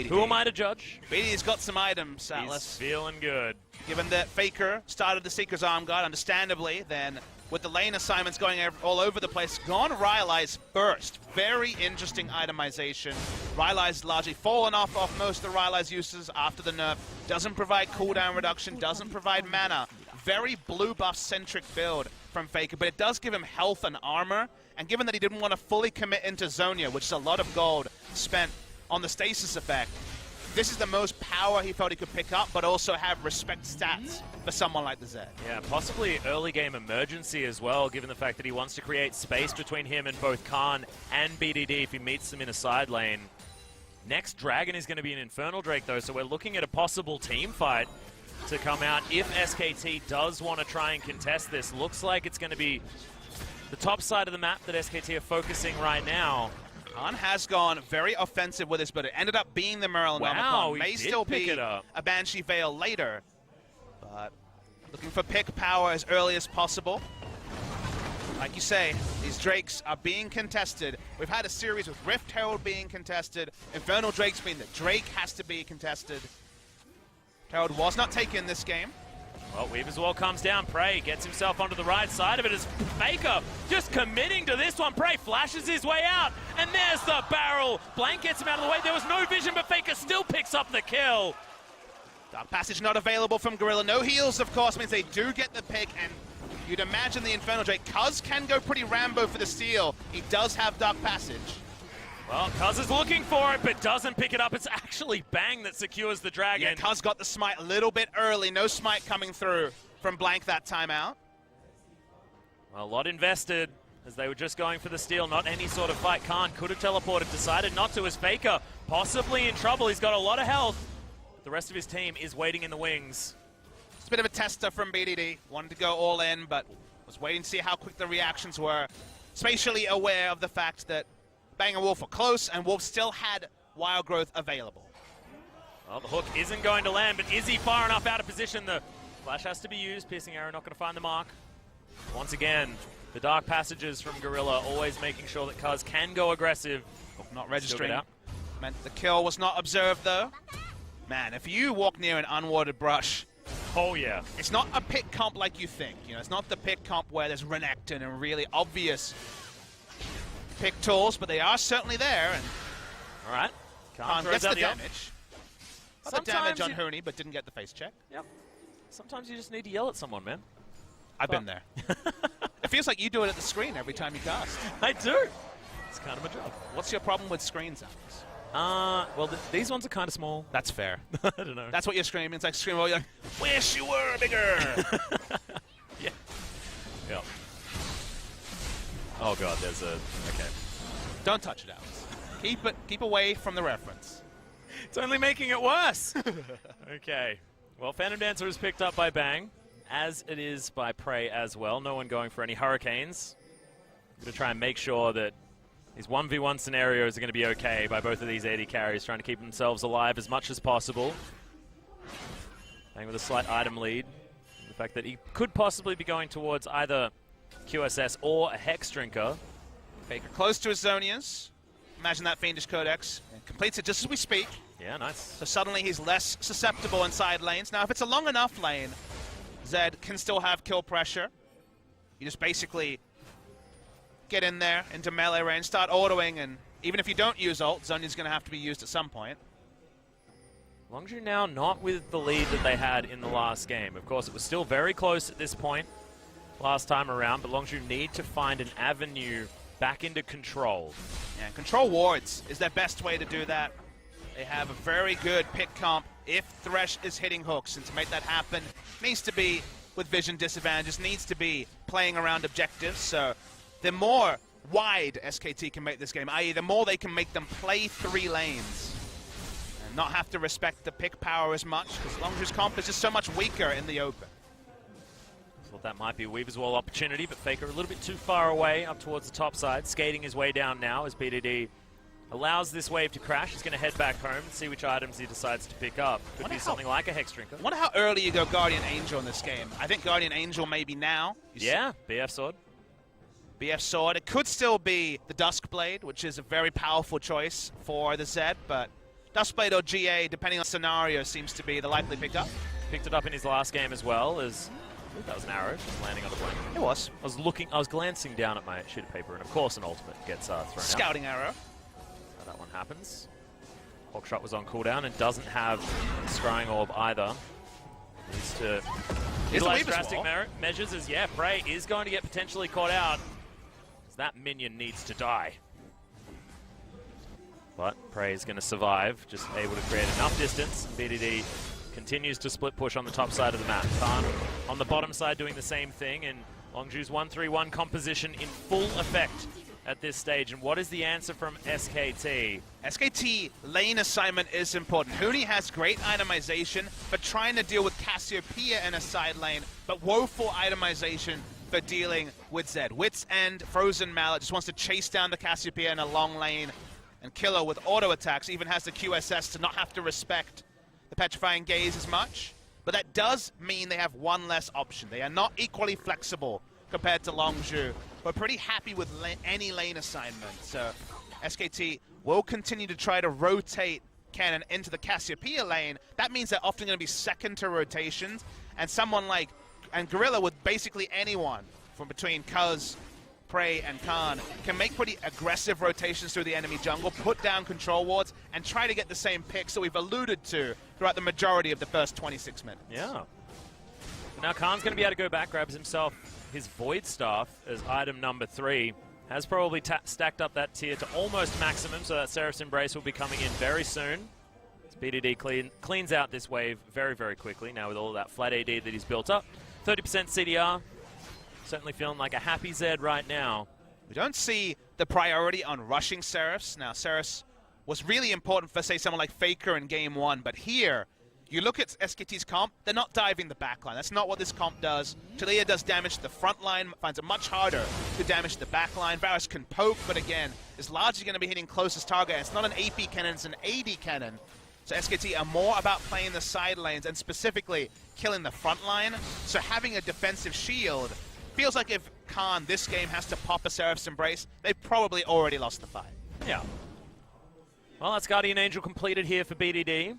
who am I to judge? BDD's got some items, Atlas. He's feeling good. Given that Faker started the Seeker's Arm Guard, understandably, then with the lane assignments going all over the place, gone Rylai's first. Very interesting itemization. Rylai's largely fallen off most of the Rylai's uses after the nerf. Doesn't provide cooldown reduction, doesn't provide mana. Very blue buff-centric build from Faker, but it does give him health and armor. And given that he didn't want to fully commit into Zonia, which is a lot of gold spent on the stasis effect, this is the most power he felt he could pick up, but also have respect stats for someone like the Zed. Yeah, possibly early game emergency as well, given the fact that he wants to create space between him and both Khan and BDD if he meets them in a side lane. Next Dragon is going to be an Infernal Drake, though, so we're looking at a possible team fight to come out if SKT does want to try and contest this. Looks like it's going to be the top side of the map that SKT are focusing right now. Khan has gone very offensive with this, but it ended up being the Merlin Omicron. May still be a Banshee Veil later, but looking for pick power as early as possible. Like you say, these Drakes are being contested. We've had a series with Rift Herald being contested, Infernal Drakes being that Drake has to be contested. Herald was not taken this game. Well, Weaver's Wall comes down. Prey gets himself onto the right side of it as Faker just committing to this one. Prey flashes his way out, and there's the barrel. Blank gets him out of the way. There was no vision, but Faker still picks up the kill. Dark Passage not available from Gorilla. No heals, of course, means they do get the pick, and you'd imagine the Infernal Drake. Cuz can go pretty Rambo for the steal. He does have Dark Passage. Well, Cuz is looking for it, but doesn't pick it up. It's actually Bang that secures the Dragon. Yeah, Cuz got the smite a little bit early. No smite coming through from Blank that time out. Well, a lot invested as they were just going for the steal. Not any sort of fight. Khan could have teleported, decided not to as Faker possibly in trouble. He's got a lot of health. But the rest of his team is waiting in the wings. It's a bit of a tester from BDD. Wanted to go all in, but was waiting to see how quick the reactions were. Spatially aware of the fact that Bang and Wolf were close, and Wolf still had Wild Growth available. Well, the hook isn't going to land, but is he far enough out of position? The flash has to be used. Piercing arrow not going to find the mark. Once again, the Dark Passages from Gorilla, always making sure that Cuz can go aggressive. Hook not registering. Meant the kill was not observed, though. Man, if you walk near an unwarded brush, oh yeah, it's not a pick comp like you think. You know, it's not the pick comp where there's Renekton and really obvious pick tools, but they are certainly there. And all right, Khan gets the damage. Got the damage on Hooney, but didn't get the face check. Yep. Sometimes you just need to yell at someone, man. I've been there. It feels like you do it at the screen every time you cast. I do. It's kind of my job. What's your problem with screens, Alex? Well, these ones are kind of small. That's fair. I don't know. That's what you're screaming. It's like screaming, you're like, wish you were bigger. Yeah. Yeah. Oh god, there's a... Okay. Don't touch it, Alex. Keep away from the reference. It's only making it worse. Okay. Well, Phantom Dancer is picked up by Bang, as it is by Prey as well. No one going for any Hurricanes. I'm going to try and make sure that these 1v1 scenarios are going to be okay by both of these AD carries, trying to keep themselves alive as much as possible. Bang with a slight item lead. The fact that he could possibly be going towards either QSS or a Hex Drinker. Faker close to his Zonias. Imagine that Fiendish Codex. And completes it just as we speak. Yeah, nice. So suddenly he's less susceptible inside lanes. Now, if it's a long enough lane, Zed can still have kill pressure. You just basically get in there into melee range, start autoing, and even if you don't use ult, Zonya's going to have to be used at some point. Longzhu now not with the lead that they had in the last game. Of course, it was still very close at this point last time around, but Longzhu need to find an avenue back into control. Yeah, control wards is their best way to do that. They have a very good pick comp if Thresh is hitting hooks, and to make that happen needs to be with vision disadvantages, needs to be playing around objectives. So the more wide SKT can make this game, i.e. the more they can make them play 3 lanes and not have to respect the pick power as much, because Longzhu's comp is just so much weaker in the open. Thought that might be a Weaver's Wall opportunity, but Faker a little bit too far away up towards the top side, skating his way down now as BDD allows this wave to crash. He's going to head back home and see which items he decides to pick up. Could be something like a Hex Drinker. I wonder how early you go Guardian Angel in this game. I think Guardian Angel maybe now. Yeah, BF Sword. BF Sword. It could still be the Duskblade, which is a very powerful choice for the Zed, but Duskblade or GA, depending on scenario, seems to be the likely pickup. Picked it up in his last game as well as... That was an arrow just landing on the blank. It was. I was glancing down at my sheet of paper, and of course an ultimate gets thrown out. Scouting arrow. So that one happens. Hawkshot was on cooldown and doesn't have Scrying Orb either. Needs to utilize drastic measures as, yeah, Prey is going to get potentially caught out. As that minion needs to die. But Prey is going to survive, just able to create enough distance. BDD continues to split push on the top side of the map. Khan on the bottom side doing the same thing, and Longzhu's 1-3-1 composition in full effect at this stage. And what is the answer from SKT? SKT lane assignment is important. Huni has great itemization for trying to deal with Cassiopeia in a side lane, but woeful itemization for dealing with Zed. Wit's End, Frozen Mallet just wants to chase down the Cassiopeia in a long lane and kill her with auto attacks. Even has the QSS to not have to respect the Petrifying Gaze as much, but that does mean they have one less option. They are not equally flexible compared to Longzhu. We're pretty happy with any lane assignment, so SKT will continue to try to rotate Cannon into the Cassiopeia lane. That means they're often going to be second to rotations, and someone like, and Gorilla with basically anyone from between Cuz, Prey, and Khan can make pretty aggressive rotations through the enemy jungle, put down control wards, and try to get the same picks that we've alluded to throughout the majority of the first 26 minutes. Yeah. Now Khan's going to be able to go back, grabs himself his Void Staff as item number 3. Has probably stacked up that tier to almost maximum, so that Seraph's Embrace will be coming in very soon. As BDD cleans out this wave very, very quickly now with all of that flat AD that he's built up. 30% CDR. Certainly feeling like a happy Zed right now. We don't see the priority on rushing Seraphs. Now, Seraphs was really important for, say, someone like Faker in Game 1, but here, you look at SKT's comp, they're not diving the backline. That's not what this comp does. Taliyah does damage to the front line, finds it much harder to damage the backline. Varus can poke, but again, is largely going to be hitting closest target. It's not an AP cannon, it's an AD cannon. So SKT are more about playing the side lanes and specifically killing the front line. So having a defensive shield feels like if Khan this game has to pop a Seraph's Embrace, they've probably already lost the fight. Yeah. Well, that's Guardian Angel completed here for BDD.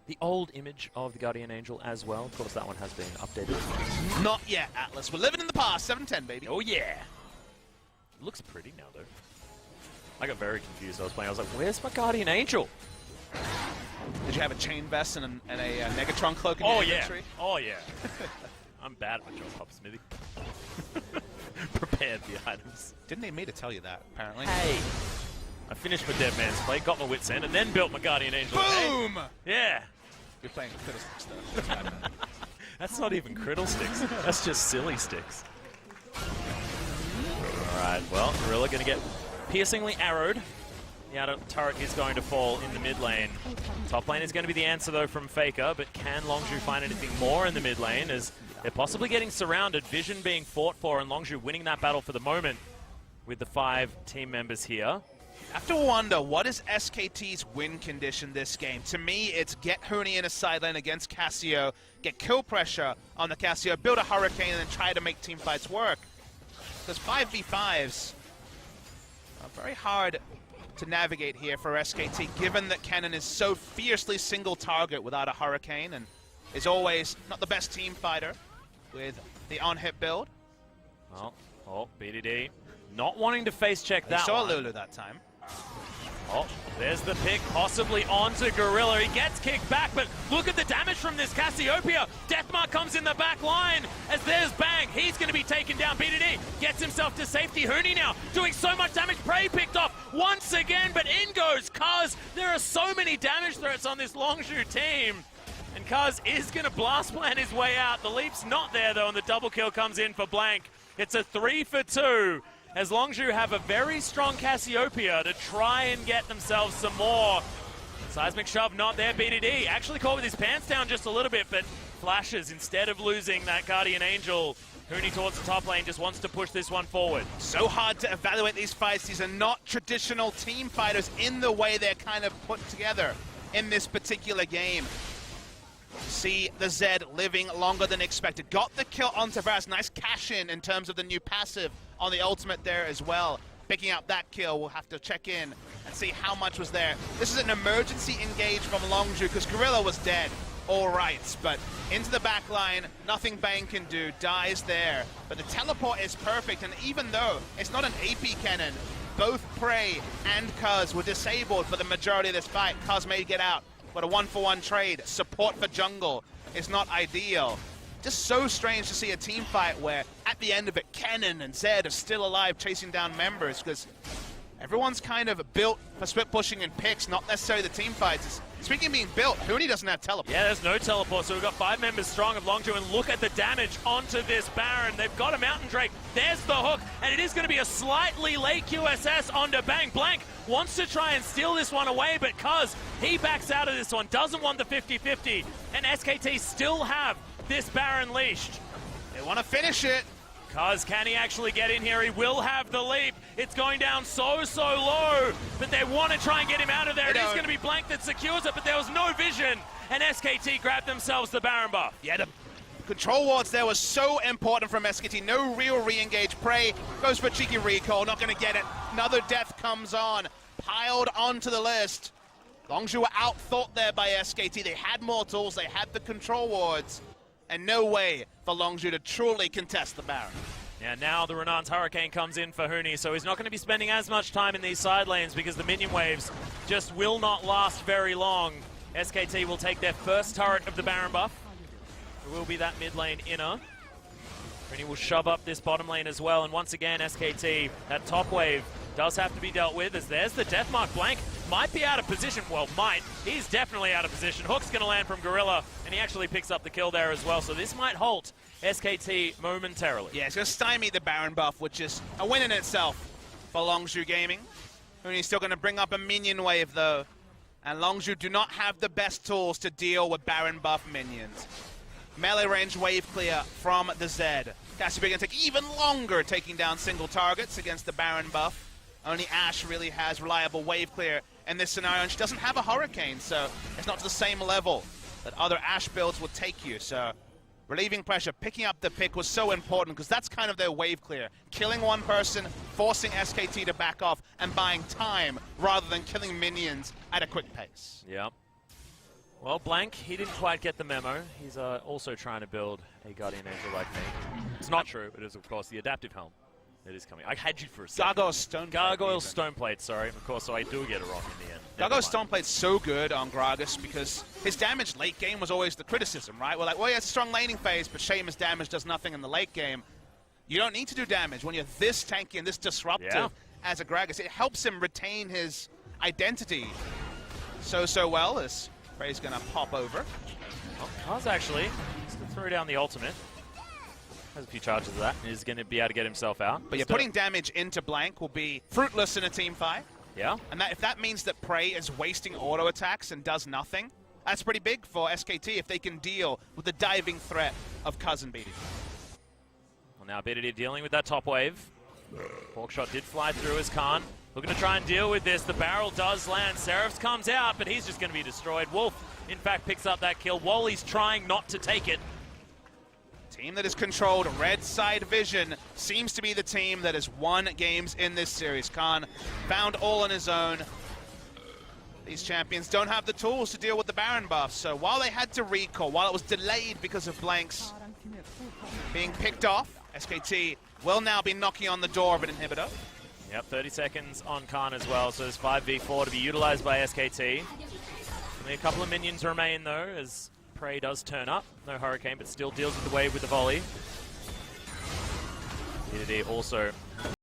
The old image of the Guardian Angel as well. Of course, that one has been updated. Not yet, Atlas. We're living in the past. 7-10, baby. Oh, yeah. It looks pretty now, though. I got very confused. I was playing. I was like, where's my Guardian Angel? Did you have a chain vest and a Negatron cloak in your inventory? Oh, yeah. I'm bad at my job, Pop Smithy. Prepared the items. Didn't need me to tell you that, apparently. Hey. I finished my Dead Man's Play, got my Wit's End, and then built my Guardian Angel. Boom! Hey. Yeah. You're playing Fiddlesticks, though. That's what I meant. That's not even Criddle Sticks. That's just silly sticks. Alright, well, Gorilla going to get piercingly arrowed. The outer turret is going to fall in the mid lane. Top lane is going to be the answer, though, from Faker, but can Longzhu find anything more in the mid lane as they're possibly getting surrounded, Vision being fought for, and Longzhu winning that battle for the moment with the 5 team members here. I have to wonder, what is SKT's win condition this game? To me, it's get Huni in a side lane against Cassio, get kill pressure on the Cassio, build a Hurricane, and then try to make team fights work. Because 5v5s are very hard to navigate here for SKT, given that Cannon is so fiercely single target without a Hurricane, and is always not the best team fighter with the on-hit build. Oh, BDD not wanting to face check that saw one. Lulu that time. Oh, there's the pick, possibly onto Gorilla. He gets kicked back, but look at the damage from this Cassiopeia. Deathmark comes in the back line as there's Bang. He's going to be taken down. BDD gets himself to safety. Huni now doing so much damage. Prey picked off once again, but in goes Kuz. There are so many damage threats on this Longzhu team. And Kuz is going to blast plan his way out. The leap's not there, though, and the double kill comes in for Blank. It's a 3 for 2. As Longzhu have a very strong Cassiopeia to try and get themselves some more. Seismic shove not there. BDD actually caught with his pants down just a little bit, but flashes instead of losing that Guardian Angel Huni towards the top lane, just wants to push this one forward. So hard to evaluate these fights. These are not traditional team fighters in the way they're kind of put together in this particular game. See the Zed living longer than expected. Got the kill on Tavares. Nice cash in terms of the new passive on the ultimate there as well. Picking up that kill, we'll have to check in and see how much was there. This is an emergency engage from Longzhu because Gorilla was dead. All right, but into the back line, nothing Bang can do, dies there. But the teleport is perfect, and even though it's not an AP cannon, both Prey and Cuz were disabled for the majority of this fight. Cuz may get out, but a 1-for-1 trade, support for jungle is not ideal. Just so strange to see a team fight where, at the end of it, Kennen and Zed are still alive chasing down members, because everyone's kind of built for split pushing and picks, not necessarily the team fights. Speaking of being built, Huni doesn't have teleport. Yeah, there's no teleport, so we've got 5 members strong of Longzhu, and look at the damage onto this Baron. They've got a Mountain Drake. There's the hook, and it is going to be a slightly late QSS onto Bang. Blank wants to try and steal this one away, but Cuz, he backs out of this one, doesn't want the 50-50, and SKT still have this Baron leashed. They want to finish it. Cuz, can he actually get in here? He will have the leap. It's going down so low, but they want to try and get him out of there. It is going to be Blank that secures it, but there was no vision, and SKT grabbed themselves the Baron buff. Yeah, the control wards there was so important from SKT. No real re-engage. Prey goes for a cheeky recall, not going to get it. Another death comes on, piled onto the list. Longzhu were outthought there by SKT. They had more tools, they had the control wards, and no way for Longzhu to truly contest the Baron. Yeah, now the Renan's Hurricane comes in for Huni, so he's not going to be spending as much time in these side lanes because the minion waves just will not last very long. SKT will take their first turret of the Baron buff. It will be that mid lane inner. Huni will shove up this bottom lane as well, and once again SKT, that top wave does have to be dealt with, as there's the death mark. Blank might be out of position. Well, he's definitely out of position. Hook's going to land from Gorilla, and he actually picks up the kill there as well, so this might halt SKT momentarily. Yeah, it's going to stymie the Baron buff, which is a win in itself for Longzhu Gaming. Huni's still going to bring up a minion wave, though, and Longzhu do not have the best tools to deal with Baron buff minions. Melee range wave clear from the Zed. Cassiopeia going to take even longer taking down single targets against the Baron buff. Only Ashe really has reliable wave clear in this scenario, and she doesn't have a Hurricane, so it's not to the same level that other Ashe builds will take you. So relieving pressure, picking up the pick was so important because that's kind of their wave clear. Killing one person, forcing SKT to back off, and buying time rather than killing minions at a quick pace. Yeah. Well, Blank, he didn't quite get the memo. He's also trying to build a Guardian Angel like me. It's not true. It is, of course, the adaptive helm. It is coming. I had you for a second. Gargoyle Stoneplate, sorry. Of course, so I do get a rock in the end. Gargoyle Stoneplate's so good on Gragas because his damage late game was always the criticism, right? We're like, well, he has a strong laning phase, but Seamus damage does nothing in the late game. You don't need to do damage when you're this tanky and this disruptive as a Gragas. It helps him retain his identity so well as Prey's going to pop over. Well, Cuz actually is going to throw down the ultimate. Has a few charges of that, and is going to be able to get himself out. But putting damage into Blank will be fruitless in a team fight. Yeah. And if that means that Prey is wasting auto attacks and does nothing, that's pretty big for SKT if they can deal with the diving threat of Cuz and BDD. Well, now BDD dealing with that top wave. Hawkshot did fly through as Khan. Looking to try and deal with this. The barrel does land. Seraphs comes out, but he's just going to be destroyed. Wolf, in fact, picks up that kill. Wally's trying not to take it. Team that has controlled red side vision seems to be the team that has won games in this series. Khan found all on his own. These champions don't have the tools to deal with the Baron buff, so while they had to recall, while it was delayed because of Blank's being picked off, SKT will now be knocking on the door of an inhibitor. Yep, 30 seconds on Khan as well, so there's 5v4 to be utilized by SKT. Only a couple of minions remain though, as Prey does turn up. No Hurricane, but still deals with the wave with the volley. BDD also